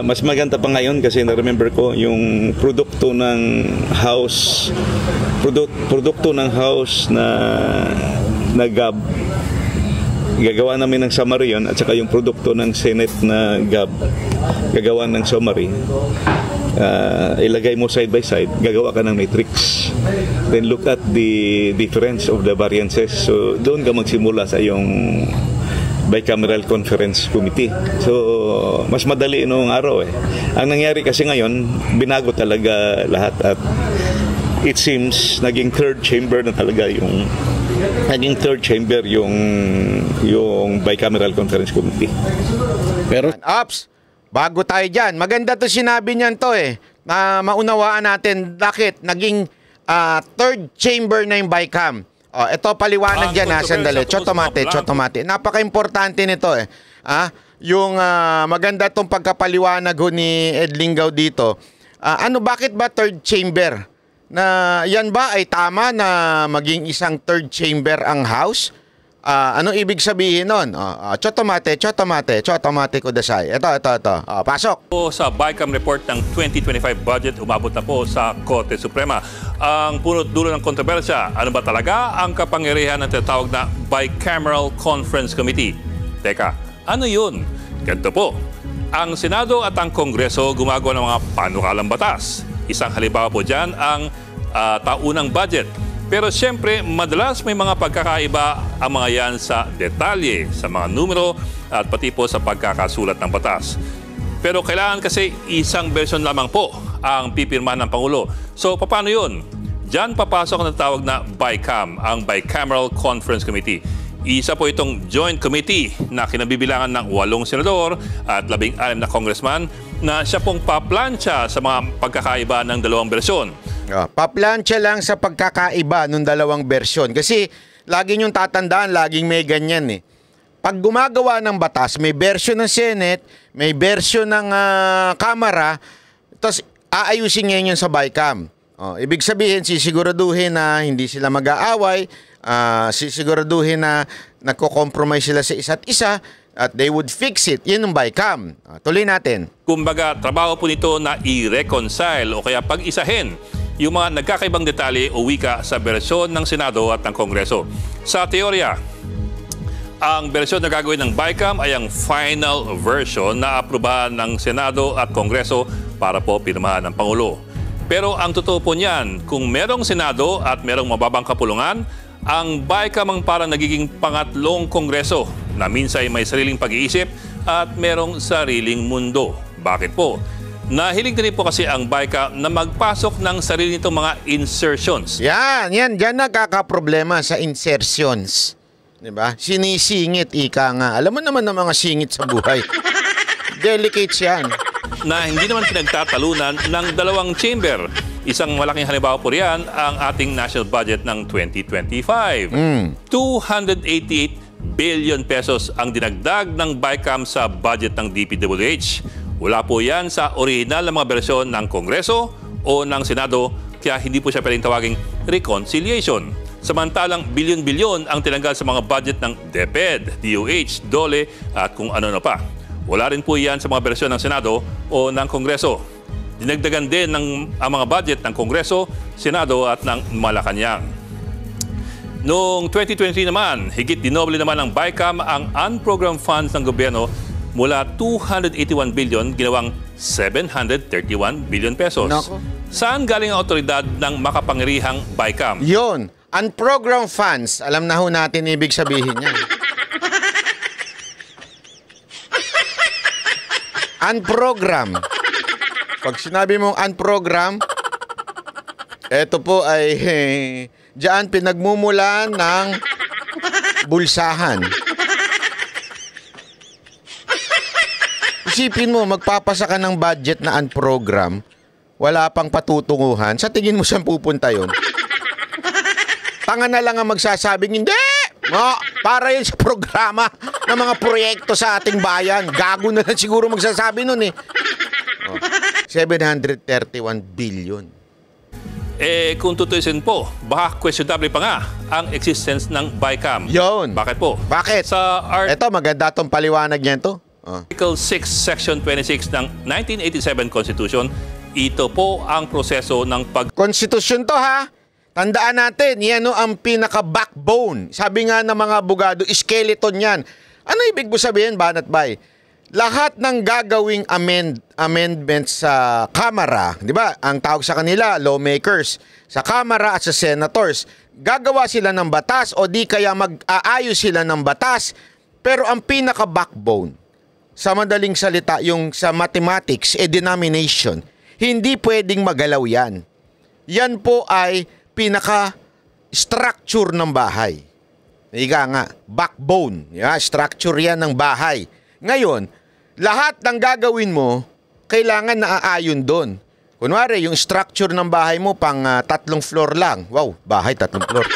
Mas maganda pa ngayon kasi na-remember ko yung produkto ng House na GAB. Gagawa namin ng summary yun, at saka yung produkto ng Senate na GAB gagawa ng summary. Ilagay mo side by side, gagawa ka ng matrix, then look at the difference of the variances. So doon ka magsimula sa yung Bicameral Conference Committee. So mas madali noong araw eh. Ang nangyari kasi ngayon, binago talaga lahat, at it seems naging third chamber yung Bicameral Conference Committee. Pero Ops, bago tayo dyan, maganda to sinabi niyan to eh, na maunawaan natin bakit naging third chamber na yung BICAM. Ito paliwanag dyan ha, sandali. Chotomate. Napaka-importante nito eh. Yung maganda tong pagkapaliwanag ho ni Ed Lingaw dito. Bakit ba third chamber? Na yan ba ay tama na maging isang third chamber ang House? Anong ibig sabihin nun? Chotomate kudasai. Ito. Pasok. Sa BICAM report ng 2025 budget, umabot na po sa Korte Suprema. Ang punot dulo ng kontrobersya, ano ba talaga ang kapangyarihan ng tinatawag na Bicameral Conference Committee? Teka, ano yun? Ganito po. Ang Senado at ang Kongreso gumagawa ng mga panukalang batas. Isang halimbawa po dyan ang taunang budget. Pero siyempre, madalas may mga pagkakaiba ang mga yan sa detalye, sa mga numero at pati po sa pagkakasulat ng batas. Pero kailangan kasi isang version lamang po ang pipirmahan ng Pangulo. So, paano yun? Diyan papasok ang tawag na BICAM, ang Bicameral Conference Committee. Isa po itong joint committee na kinabibilangan ng 8 senador at 16 na congressman na siya pong paplansya sa mga pagkakaiba ng dalawang bersyon. Paplansya lang sa pagkakaiba ng dalawang bersyon. Kasi lagi niyong tatandaan, laging may ganyan eh. Pag gumagawa ng batas, may bersyon ng Senate, may bersyon ng Kamara, tapos aayusin ngayon yun sa BICAM. Ibig sabihin, sisiguraduhin na hindi sila mag-aaway, sisiguraduhin na nagko-compromise sila sa isa't isa, at they would fix it. Yun ang BICAM. Tuloy natin. Kumbaga, trabaho po nito na i-reconcile o kaya pag-isahin yung mga nagkakaibang detalye o wika sa bersyon ng Senado at ng Kongreso. Sa teorya, ang bersyon na gagawin ng BICAM ay ang final version na aprubahan ng Senado at Kongreso para po pirmahan ng Pangulo. Pero ang totoo po niyan, kung merong Senado at merong mababang kapulungan, ang BICAM ang parang nagiging pangatlong Kongreso na minsan ay may sariling pag-iisip at merong sariling mundo. Bakit po? Nahilig na rin po kasi ang BICAM na magpasok ng sarili nitong mga insertions. Yan. Diyan nakakaproblema sa insertions. Diba? Sinisingit, ika nga. Alam mo naman ng mga singit sa buhay. Delicates yan. Na hindi naman pinagtatalunan ng dalawang chamber. Isang malaking halimbawa po riyan ang ating national budget ng 2025. 288 billion pesos ang dinagdag ng BICAM sa budget ng DPWH. Wala po yan sa original na mga bersyon ng Kongreso o ng Senado, kaya hindi po siya pwedeng tawaging reconciliation. Samantalang bilyon-bilyon ang tinanggal sa mga budget ng DepEd, DOH, DOLE at kung ano-ano pa. Wala rin po yan sa mga bersyon ng Senado o ng Kongreso. Dinagdagan din ang mga budget ng Kongreso, Senado at ng Malacanang. Noong 2023 naman, higit dinoble naman ng BICAM ang unprogrammed funds ng gobyerno mula 281 billion ginawang 731 billion pesos. Nako. Saan galing ang otoridad ng makapangyarihang BICAM? Yun. Unprogrammed funds. Alam na ho natin ibig sabihin yan. Unprogrammed. Pag sinabi mong unprogrammed, eto po ay diyan pinagmumulan ng bulsahan. Isipin mo, magpapasa ka ng budget na unprogram, wala pang patutunguhan, sa tingin mo saan pupunta yun? Tanga na lang ang magsasabing, hindi! Para yun sa programa ng mga proyekto sa ating bayan. Gago na lang siguro magsasabi nun eh. 731 billion. Kung tutusin po, baka questionable pa nga ang existence ng BICAM. Yun. Bakit po? Bakit? Sa Eto, maganda tong paliwanag niyan to. Article 6, Section 26 ng 1987 Constitution, ito po ang proseso ng Konstitusyon to ha. Tandaan natin, yan o ang pinaka-backbone. Sabi nga ng mga abogado, skeleton yan. Ano ibig mo sabihin, Banat Bay? Lahat ng gagawing amendments sa Kamara, di ba? Ang tawag sa kanila, lawmakers, sa Kamara at sa senators, gagawa sila ng batas o di kaya mag-aayos sila ng batas. Pero ang pinaka-backbone, sa madaling salita, yung sa mathematics, denomination, hindi pwedeng magalaw yan. Yan po ay pinaka-structure ng bahay. Ika nga, backbone. Yeah, structure yan ng bahay. Ngayon, lahat ng gagawin mo, kailangan naaayon doon. Kunwari, yung structure ng bahay mo pang 3 floor lang. Wow, bahay 3 floor.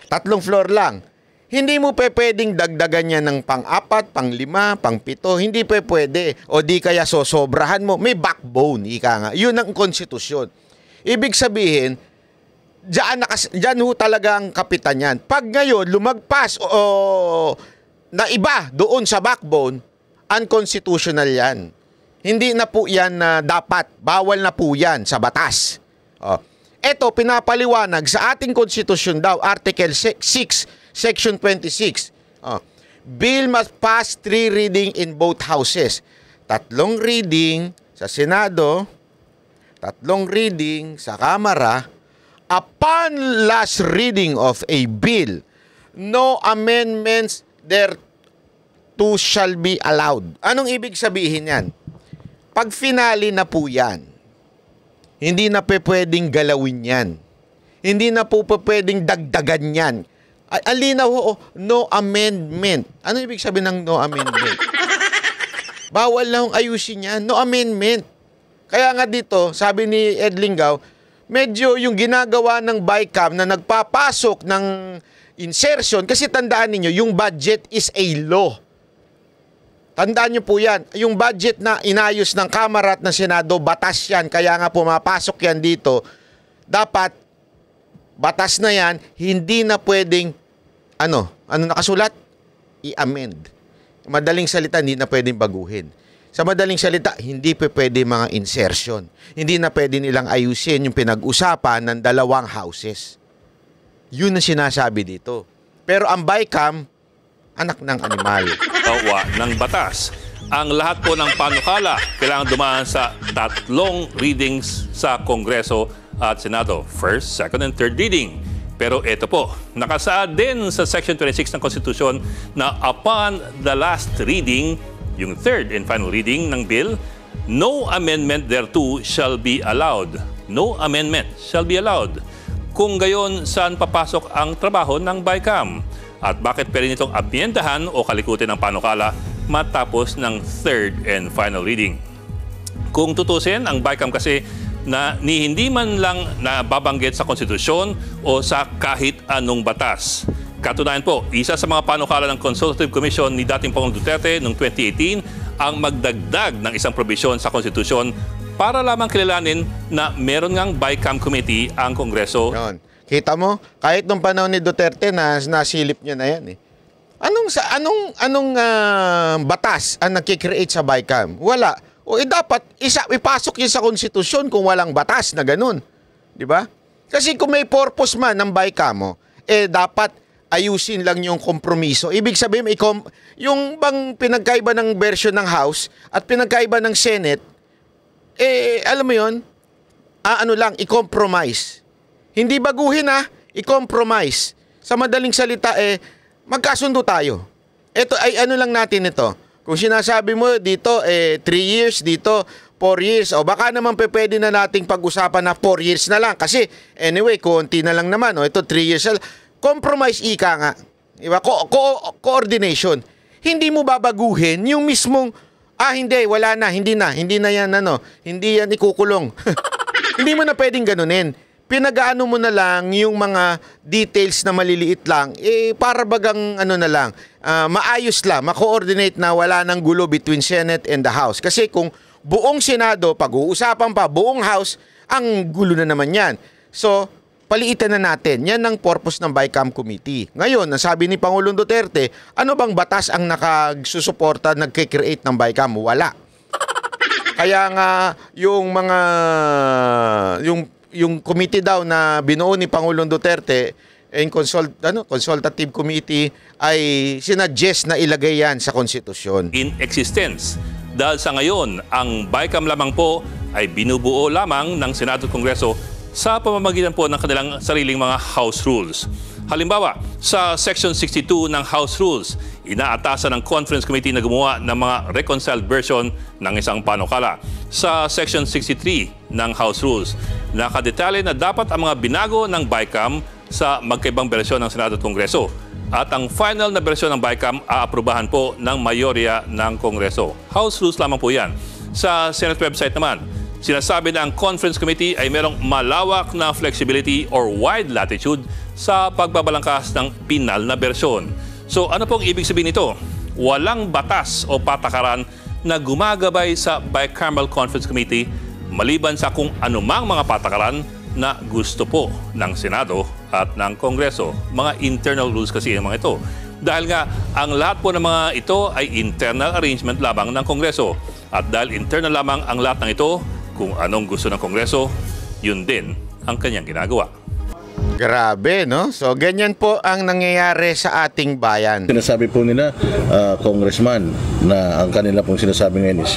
3 floor lang. Hindi mo pwedeng dagdagan niya ng pang-4, pang-5, pang-7. Hindi pwede. O di kaya sosobrahan mo. May backbone, ika nga. Yun ang konstitusyon. Ibig sabihin, diyan ho talaga ang kapitan yan. Pag ngayon, lumagpas o na iba doon sa backbone, unconstitutional yan. Hindi na po yan na dapat. Bawal na po yan sa batas. Ito, pinapaliwanag sa ating konstitusyon daw, Article 6, Section 26. Bill must pass 3 reading in both houses. 3 reading sa Senado, 3 reading sa Kamara. Upon last reading of a bill, no amendments thereto shall be allowed. Anong ibig sabihin yan? Pag finale na po yan, hindi na pwedeng galawin yan. Hindi na po pwedeng dagdagan yan. Alinaw ho, no amendment. Ano ibig sabihin ng no amendment? Bawal lang ayusin yan. No amendment. Kaya nga dito, sabi ni Ed Lingaw, medyo yung ginagawa ng BICAM na nagpapasok ng insertion, kasi tandaan niyo yung budget is a law. Tandaan niyo po yan. Yung budget na inayos ng Kamara at ng Senado, batas yan. Kaya nga pumapasok yan dito. Dapat, batas na yan, hindi na pwedeng, ano nakasulat? I-amend. Madaling salita, hindi na pwedeng baguhin. Sa madaling salita, hindi pwede mga insertion. Hindi na pwede nilang ayusin yung pinag-usapan ng 2 houses. Yun ang sinasabi dito. Pero ang BICAM, anak ng animal. Tawa ng batas. Ang lahat po ng panukala kailangan dumaan sa 3 readings sa Kongreso at Senado. First, second, and third reading. Pero ito po, nakasaad din sa Section 26 ng Konstitusyon na upon the last reading, yung third and final reading ng bill, no amendment thereto shall be allowed. No amendment shall be allowed. Kung gayon, saan papasok ang trabaho ng BICAM? At bakit pwede nitong amyendahan o kalikutin ng panukala matapos ng third and final reading? Kung tutusin, ang BICAM kasi na hindi man lang nababanggit sa konstitusyon o sa kahit anong batas. Katunayan po, isa sa mga panukala ng Consultative Commission ni dating Pangulong Duterte noong 2018 ang magdagdag ng isang probisyon sa konstitusyon para lamang kilalanin na meron ngang BICAM committee ang Kongreso. Yon. Kita mo, kahit nung panahon ni Duterte nasilip niya na yan eh. Anong batas ang nagki-create sa BICAM? Wala. O dapat ipasok yun sa konstitusyon kung walang batas na ganun. Di ba? Kasi kung may purpose man ng BICAM mo, dapat ayusin lang yung kompromiso. Ibig sabihin, yung bang pinagkaiba ng version ng House at pinagkaiba ng Senate, alam mo yun, i-compromise. Hindi baguhin i-compromise. Sa madaling salita, magkasundo tayo. Ito ay lang natin ito. Kung sinasabi mo dito, 3 years, dito, 4 years, o baka naman pwede na nating pag-usapan na 4 years na lang. Kasi, anyway, konti na lang naman. Ito, 3 years na lang. Compromise ika nga. Diba? Coordination. Hindi mo babaguhin yung mismong, hindi, wala na, hindi na yan, hindi yan ikukulong. Hindi mo na pwedeng ganunin. Pinagaano mo na lang yung mga details na maliliit lang, para bagang maayos lang, ma-coordinate na wala nang gulo between Senate and the House. Kasi kung buong Senado, pag-uusapan pa, buong House, ang gulo na naman yan. So, paliitan na natin. Yan ang purpose ng BICAM Committee. Ngayon, nasabi ni Pangulong Duterte, ano bang batas ang nakasusuporta, nagkikreate ng BICAM? Wala. Kaya nga, yung mga, yung committee daw na binuo ni Pangulong Duterte, consultative committee, ay sinuggest na ilagay yan sa konstitusyon. In existence. Dahil sa ngayon, ang BICAM lamang po ay binubuo lamang ng Senado at Kongreso sa pamamagitan po ng kanilang sariling mga House Rules. Halimbawa, sa Section 62 ng House Rules, inaatasan ng Conference Committee na gumawa ng mga reconciled version ng isang panukala. Sa Section 63 ng House Rules, nakadetalye na dapat ang mga binago ng BICAM sa magkaibang bersyon ng Senado at Kongreso. At ang final na bersyon ng BICAM aaprubahan po ng mayorya ng Kongreso. House Rules lamang po yan. Sa Senate website naman, sinasabi na ang Conference Committee ay merong malawak na flexibility or wide latitude sa pagbabalangkas ng pinal na bersyon. So ano pong ibig sabihin nito? Walang batas o patakaran na gumagabay sa Bicameral Conference Committee maliban sa kung anumang mga patakaran na gusto po ng Senado at ng Kongreso. Mga internal rules kasi yung mga ito. Dahil nga, ang lahat po ng mga ito ay internal arrangement lamang ng Kongreso. At dahil internal lamang ang lahat ng ito, kung anong gusto ng Kongreso, yun din ang kanyang ginagawa. Grabe, no? So, ganyan po ang nangyayari sa ating bayan. Sinasabi po nila, Congressman, na ang kanila pong sinasabi ngayon is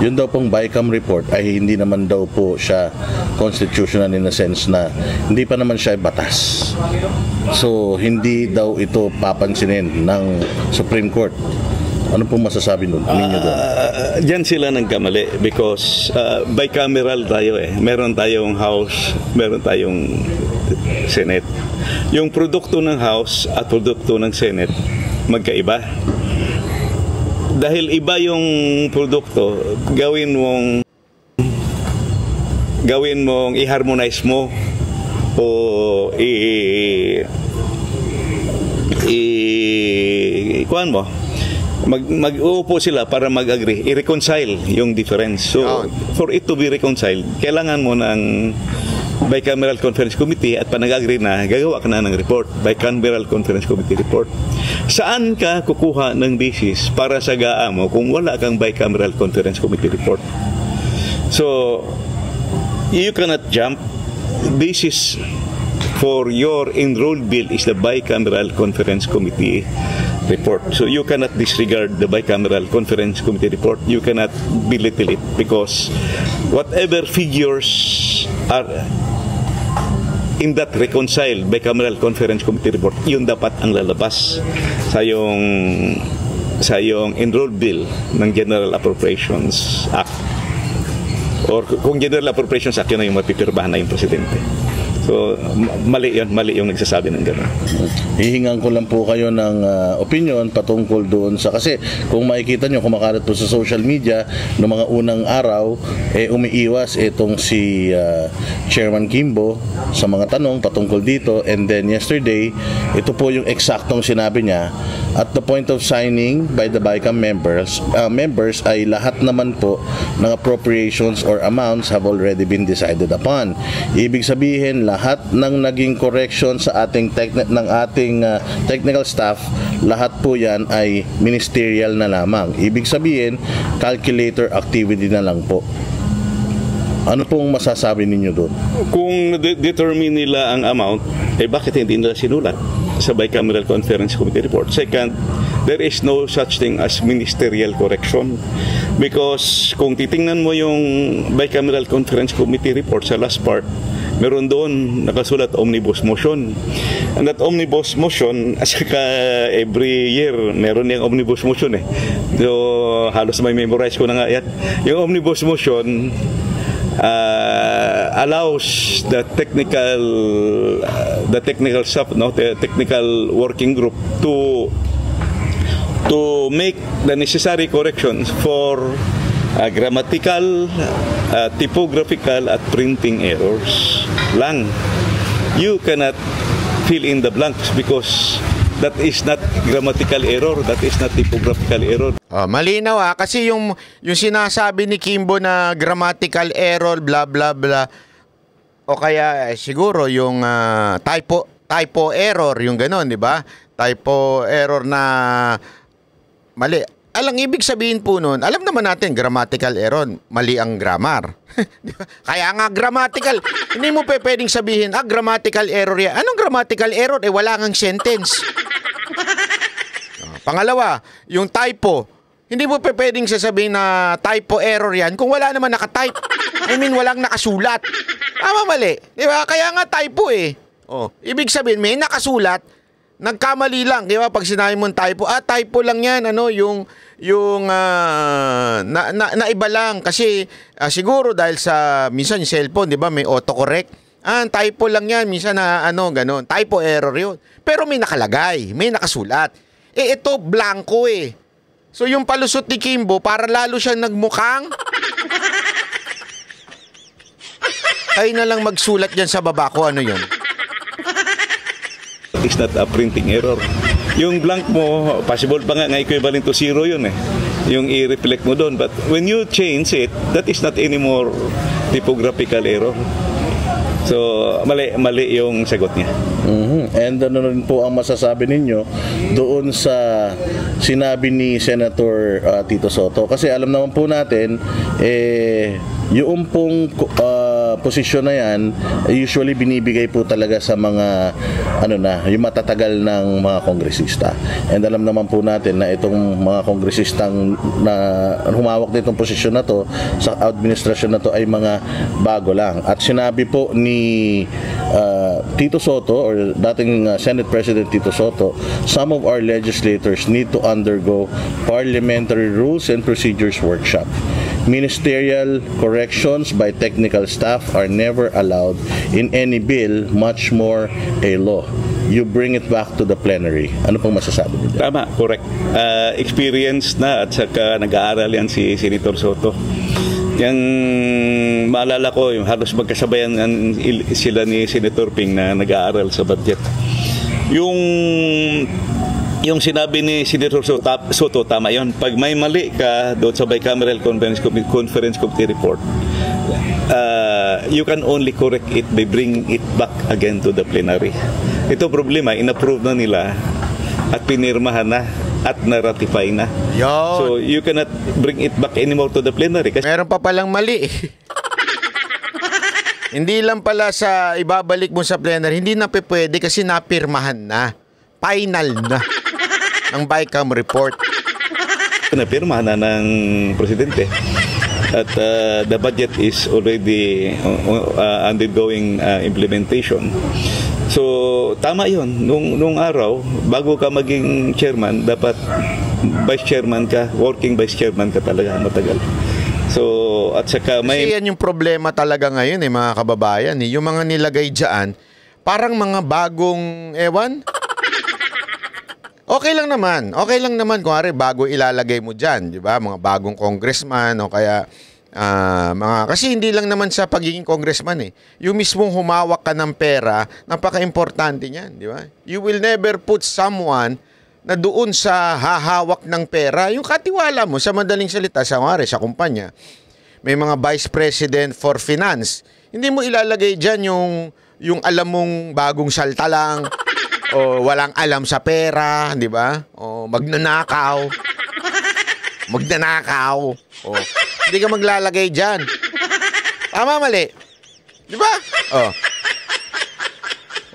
yun daw pong BICAM report ay hindi naman daw po siya constitutional in a sense na hindi pa naman siya batas. So, hindi daw ito papansinin ng Supreme Court. Ano pong masasabi ninyo doon? Diyan sila nagkamali because bicameral tayo eh. Meron tayong House, meron tayong Senate. Yung produkto ng House at produkto ng Senate, magkaiba. Dahil iba yung produkto, gawin mong i-harmonize mo o kuhan mo. Mag-uupo sila para mag-agree, i-reconcile yung difference. So, for it to be reconciled, kailangan mo ng Bicameral Conference Committee at panag-agree na gagawa ka na ng report, Bicameral Conference Committee report. Saan ka kukuha ng basis para sa GAA mo kung wala kang Bicameral Conference Committee report? So, you cannot jump. Basis for your enrolled bill is the Bicameral Conference Committee report. So you cannot disregard the Bicameral Conference Committee report. You cannot belittle it because whatever figures are in that reconciled Bicameral Conference Committee report, yun dapat ang lalabas sa yung enrolled bill ng General Appropriations Act. Or kung General Appropriations Act, yun na yung mapipirbahan na yung Presidente. So, mali yung nagsasabi ng gano'n. Hihingan ko lang po kayo ng opinion patungkol doon sa, kasi kung makikita nyo, kumakalat po sa social media noong mga unang araw, umiiwas itong si Chairman Kimbo sa mga tanong patungkol dito, and then yesterday, ito po yung eksaktong sinabi niya, at the point of signing by the BICAM members ay lahat naman po ng appropriations or amounts have already been decided upon. Ibig sabihin, lahat ng naging correction sa ating technical staff, lahat po yan ay ministerial na lamang. Ibig sabihin, calculator activity na lang po. Ano pong masasabi ninyo doon? Kung determine nila ang amount, bakit hindi nila sinulat sa Bicameral Conference Committee report? Second, there is no such thing as ministerial correction. Because kung titingnan mo yung Bicameral Conference Committee report sa last part, meron doon nakasulat omnibus motion. And that omnibus motion, asaka every year meron yung omnibus motion eh. So halos may memorize ko na nga yan. Yung omnibus motion allows the technical staff, the technical working group to make the necessary corrections for grammatical, typographical at printing errors lang. You cannot fill in the blanks because that is not grammatical error, that is not typographical error. Malinaw kasi yung sinasabi ni Kimbo na grammatical error, blah blah blah, o kaya siguro yung typo error, yung gano'n, di ba? Typo error na mali. Alang ibig sabihin po nun, alam naman natin, grammatical error, mali ang grammar. Di ba? Kaya nga grammatical, hindi mo pwedeng sabihin, grammatical error yan. Anong grammatical error? Wala ngang sentence. Pangalawa, yung typo, hindi mo pwedeng sasabihin na typo error yan kung wala naman nakatype. I mean, walang nakasulat. Tama, mali. Di ba? Kaya nga typo eh. Ibig sabihin, may nakasulat, nagkamali lang, di ba? Pag sinabi mong typo, typo lang yan, naiba lang. Kasi siguro dahil sa, minsan yung cellphone, di ba, may autocorrect. Typo lang yan, minsan na ganon. Typo error yun. Pero may nakalagay, may nakasulat. Ito, blanco eh. So yung palusot ni Kimbo, para lalo siyang nagmukhang, ay na lang magsulat dyan sa baba ko, ano yun? It's not a printing error. Yung blank mo, possible pa nga equivalent to 0 yun eh. Yung i-reflect mo doon. But when you change it, that is not anymore typographical error. So, mali yung sagot niya. And ano rin po ang masasabi ninyo doon sa sinabi ni Senator Tito Soto? Kasi alam naman po natin, yung pong posisyon na yan, usually binibigay po talaga sa mga yung matatagal ng mga kongresista. And alam naman po natin na itong mga kongresistang na humawak nitong posisyon na to sa administrasyon na to ay mga bago lang. At sinabi po ni Tito Soto or dating Senate President Tito Soto, some of our legislators need to undergo parliamentary rules and procedures workshop. Ministerial corrections by technical staff are never allowed in any bill, much more a law. You bring it back to the plenary. Ano pong masasabi niyo? Tama, correct. Experience na at saka nag-aaral yan si Senator Soto. Yung maalala ko, yung halos magkasabayan sila ni Senator Ping na nag-aaral sa budget. Yung sinabi ni Senator Soto, tama yun. Pag may mali ka doon sa Bicameral Conference Committee report, you can only correct it by bringing it back again to the plenary. Ito problema, inapprove na nila at pinirmahan na at na-ratify na. Yon. So you cannot bring it back anymore to the plenary. Kasi Meron pa palang mali. Hindi lang pala sa ibabalik mo sa plenary, hindi na pwede kasi napirmahan na. Final na ng BICAM report. napirmahan na ng presidente. At the budget is already undergoing implementation. So, tama yun. Nung araw, bago ka maging chairman, dapat vice chairman ka, working vice chairman ka talaga matagal. So, at saka may... Kasi yan yung problema talaga ngayon mga kababayan. Yung mga nilagay dyan, parang mga bagong ewan. Okay lang naman kung bago ilalagay mo dyan, di ba? Mga bagong congressman o kaya kasi hindi lang naman sa pagiging congressman Yung mismong humawak ka ng pera, napaka-importante niyan, di ba? You will never put someone na doon sa hahawak ng pera, yung katiwala mo sa madaling salita sa kumpanya. May mga vice president for finance. Hindi mo ilalagay dyan yung alam mong bagong salta lang o walang alam sa pera, di ba? O magnanakaw. O hindi ka maglalagay dyan. Tama, mali. Di ba?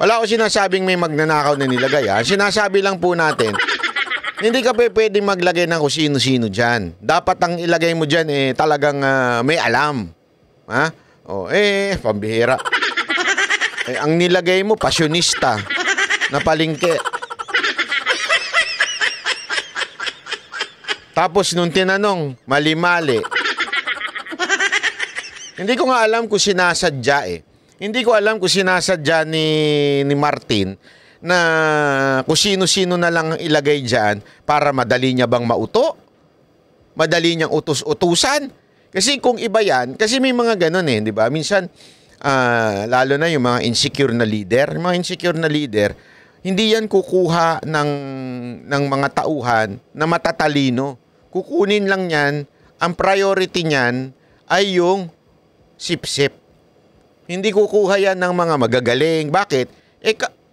Wala ko sinasabing may magnanakaw na nilagay. Sinasabi lang po natin, hindi ka pwedeng maglagay ng kung sino-sino dyan. Dapat ang ilagay mo dyan talagang may alam. Pambihira. Ang nilagay mo, pasyonista na palingke. Tapos nung tinanong, mali-mali. Hindi ko nga alam kung sinasadya Hindi ko alam kung sinasadya ni Martin na kung sino-sino na lang ilagay dyan para madali niya bang mauto? Madali niyang utus-utusan? Kasi kung iba yan, kasi may mga ganun di ba? Minsan, lalo na yung mga insecure na leader. Yung mga insecure na leader, hindi yan kukuha ng mga tauhan na matatalino. Kukunin lang yan, ang priority niyan ay yung sip-sip. Hindi kukuha yan ng mga magagaling. Bakit?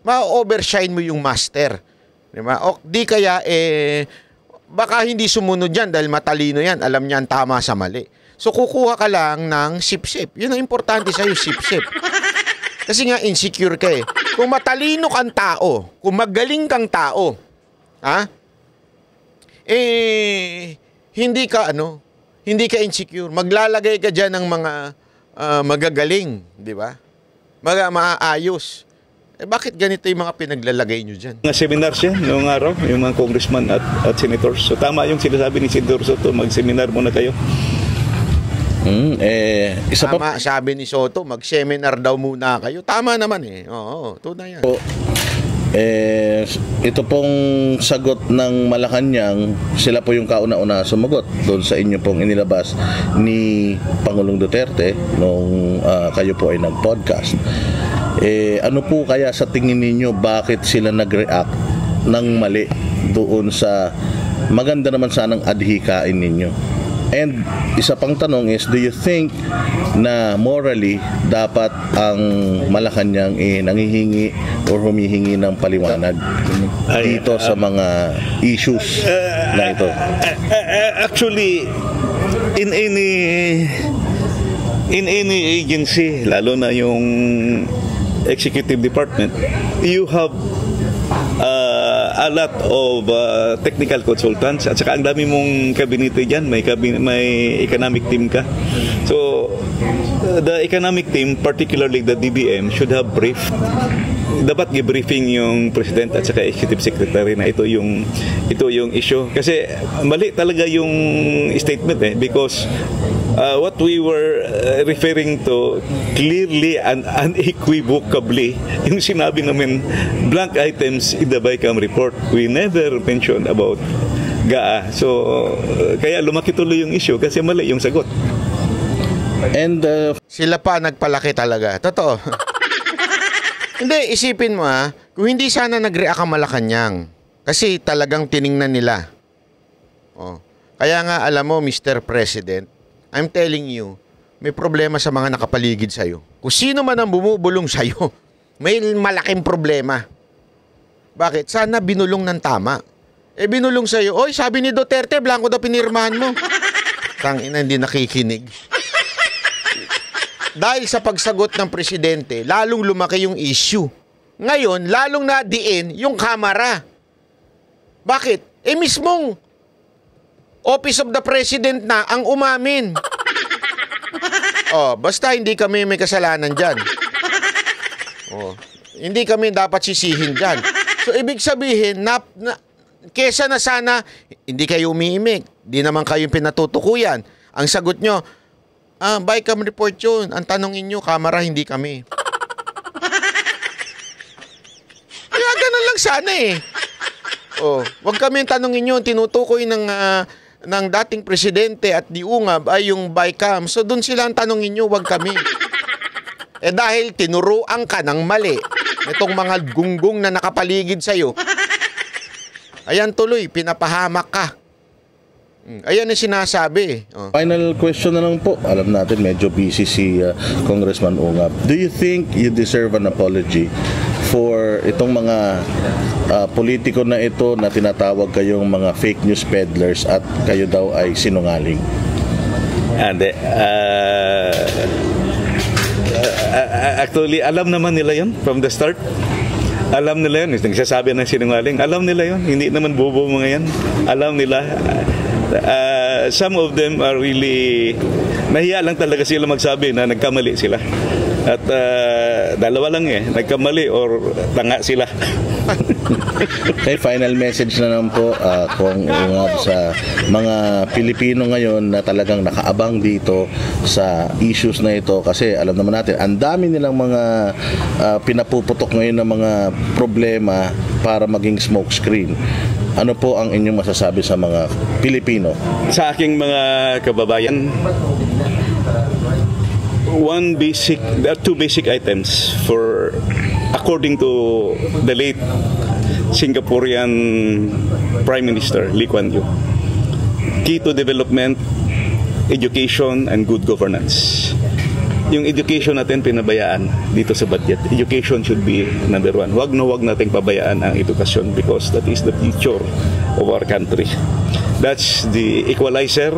Ma-overshine mo yung master. Diba? O di kaya, baka hindi sumunod yan dahil matalino yan. Alam niya ang tama sa mali. So, kukuha ka lang ng sip-sip. Yun ang importante sa'yo, sip-sip. Kasi nga, insecure ka eh. Kung matalino kang tao, kung magaling kang tao, hindi ka insecure. Maglalagay ka dyan ng mga magagaling, di ba? Maayos. Bakit ganito yung mga pinaglalagay nyo dyan? Mga seminars yan noong araw, yung mga congressman at senators. So tama yung sinasabi ni Senador Soto, mag-seminar muna kayo. Isa tama, sabi ni Soto, mag-seminar daw muna kayo. Tama naman eh. Oo, tunay yan. Ito pong sagot ng Malacanang, sila po yung kauna-una sumagot doon sa inyo pong inilabas ni Pangulong Duterte nung kayo po ay nag-podcast. Ano po kaya sa tingin ninyo, bakit sila nag-react ng mali doon sa maganda naman sanang adhikain ninyo? And isa pang tanong is, do you think na morally dapat ang Malacanang nanghihingi or humihingi ng paliwanag dito sa mga issues na ito? Actually, in any agency, lalo na yung executive department, you have a lot of technical consultants at saka ang dami mong kabinete dyan, may economic team ka. So the economic team, particularly the DBM, should have briefed, dapat i-briefing yung president at saka executive secretary na ito yung issue, kasi mali talaga yung statement because what we were referring to clearly and unequivocally, yung sinabi namin blank items in the BICAM report. We never mentioned about GAA. So kaya lumaki tuloy yung issue kasi mali yung sagot. And sila pa nagpalaki talaga. Totoo. Hindi, isipin mo kung hindi sana nag-react ang Malacanang kasi talagang tiningnan nila. Kaya nga alam mo, Mr. President, I'm telling you, may problema sa mga nakapaligid sa'yo. Kung sino man ang bumubulong sa'yo, may malaking problema. Bakit? Sana binulong ng tama. Binulong sa'yo, oy, sabi ni Duterte, blanco daw pinirmahan mo. Tangina, hindi nakikinig. Dahil sa pagsagot ng presidente, lalong lumaki yung issue. Ngayon, lalong nadiin yung kamera. Bakit? Mismong Office of the President na ang umamin. Basta hindi kami may kasalanan dyan. Hindi kami dapat sisihin dyan. So, ibig sabihin, kesa na sana, hindi kayo umiimik. Di naman kayong pinatutukuyan. Ang sagot nyo, BICAM report yun. Ang tanongin nyo, kamera, hindi kami. Kaya ganun lang sana eh. Wag kami tanongin nyo, tinutukoy ng dating presidente at di ungab ay yung BICAM. So doon sila ang tanongin nyo, wag kami. Dahil tinuruan ka ng mali itong mga gunggong na nakapaligid sa'yo, ayan tuloy, pinapahamak ka. Ayan ang sinasabi. Final question na lang po. Alam natin medyo busy si Congressman Ungab. Do you think you deserve an apology for itong mga politiko na ito na tinatawag kayong mga fake news peddlers at kayo daw ay sinungaling? Actually, alam naman nila yun from the start. Alam nila yun. Nagsasabi ng sinungaling. Alam nila yun. Hindi naman bobo mga yan. Alam nila. Some of them are really nahiya lang talaga sila magsabi na nagkamali sila. At dalawa lang nagkamali or tanga sila. Okay, final message na naman po kung sa mga Pilipino ngayon na talagang nakaabang dito sa issues na ito, kasi alam naman natin ang dami nilang mga pinapuputok ngayon ng mga problema para maging smokescreen. Ano po ang inyong masasabi sa mga Pilipino? Sa aking mga kababayan, there are two basic items according to the late Singaporean Prime Minister Lee Kuan Yew. Key to development, education, and good governance. yung education natin pinabayaan dito sa budget. Education should be number one. Wag nating pabayaan ang edukasyon because that is the future of our country. That's the equalizer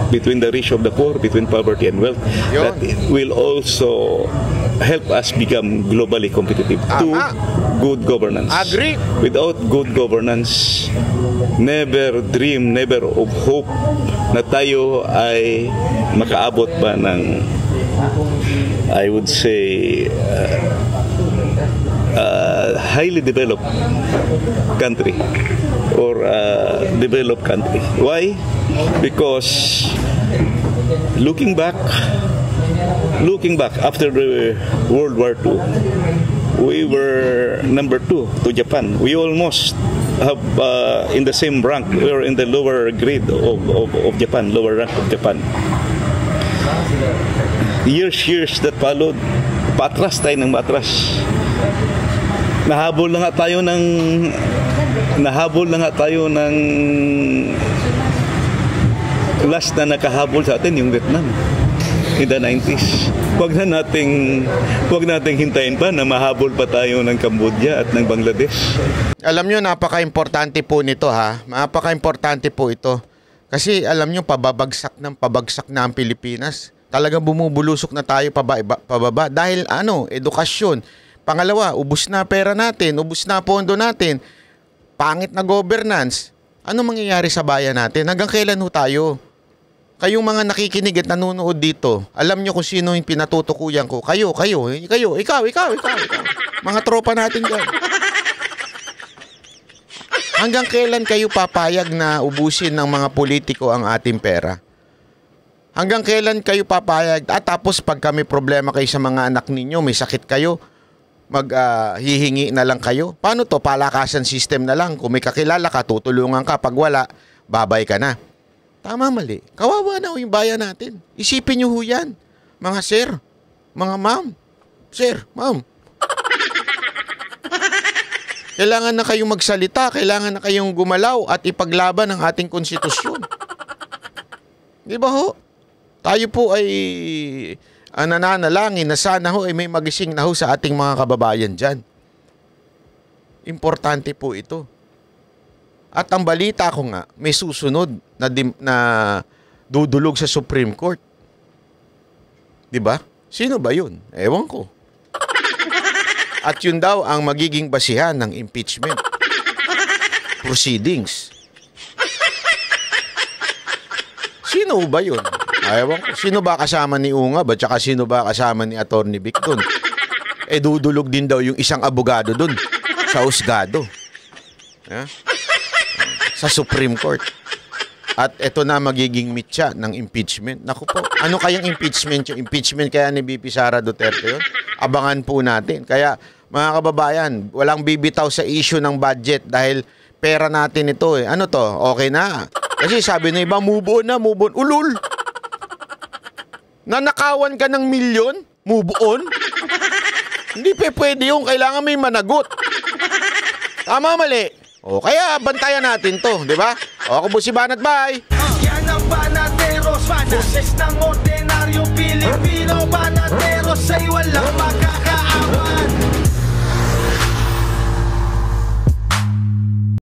between the rich of the poor, between poverty and wealth. Yun. That will also help us become globally competitive. Two, good governance. Agree. Without good governance, never dream, never of hope na tayo ay makaabot ba ng, I would say, highly developed country or developed country. Why? Because looking back after the World War II, we were number 2 to Japan. We almost have in the same rank. We were in the lower grade of Japan, lower rank of Japan. Years that followed, patras tayo ng matras. Nahabol na nga tayo ng last na nakahabol sa atin yung Vietnam in the 90s. Huwag nating hintayin pa na mahabol pa tayo ng Cambodia at ng Bangladesh. Alam nyo, napaka-importante po nito ha. Napaka-importante po ito. Kasi alam nyo, pabagsak na ang Pilipinas. Talagang bumubulusok na tayo pababa. Dahil edukasyon. Pangalawa, ubus na pera natin, ubus na pondo natin. Pangit na governance. Ano mangyayari sa bayan natin? Hanggang kailan ho tayo? Kayong mga nakikinig at nanonood dito, alam nyo kung sino yung pinatutukuyan ko. Kayo, ikaw. Mga tropa natin dyan. Hanggang kailan kayo papayag na ubusin ng mga politiko ang ating pera? Hanggang kailan kayo papayag? At tapos pag kami problema kayo sa mga anak ninyo, may sakit kayo, hihingi na lang kayo. Paano to? Palakasan system na lang. Kung may kakilala ka, tutulungan ka. Pag wala, babay ka na. Tama, mali. Kawawa na yung bayan natin. Isipin nyo ho yan. Mga sir, mga ma'am. Sir, ma'am. Kailangan na kayong magsalita. Kailangan na kayong gumalaw at ipaglaban ang ating konstitusyon. Di ba ho? Tayo po ay nananalangin na sana ho ay may magising na ho sa ating mga kababayan dyan. Importante po ito. At ang balita ko nga, may susunod na dudulog sa Supreme Court. Di ba? Sino ba yun? Ewan ko. At yun daw ang magiging basihan ng impeachment proceedings. Sino ba yun? Ewan ko. Sino ba kasama ni Ungab at saka sino ba kasama ni Atty. Vic dun? Dudulog din daw yung isang abogado dun sa husgado. Yeah? Sa Supreme Court. At ito na magiging mitya ng impeachment. Naku po, ano kayang impeachment? Yung impeachment kaya ni BP Sara Duterte yun? Abangan po natin. Kaya mga kababayan, walang bibitaw sa issue ng budget dahil pera natin ito eh. Ano to? Okay na. Kasi sabi na iba, move on. Ulul! Nanakawan ka ng milyon? Move on? Hindi pwede yung kailangan may managot. Tama, mali. O kaya bantayan natin to, di ba? O ako po si Banat, bye! Yan ang Banateros, boses ng ordinaryong Pilipino. Banateros ay walang makakaaway.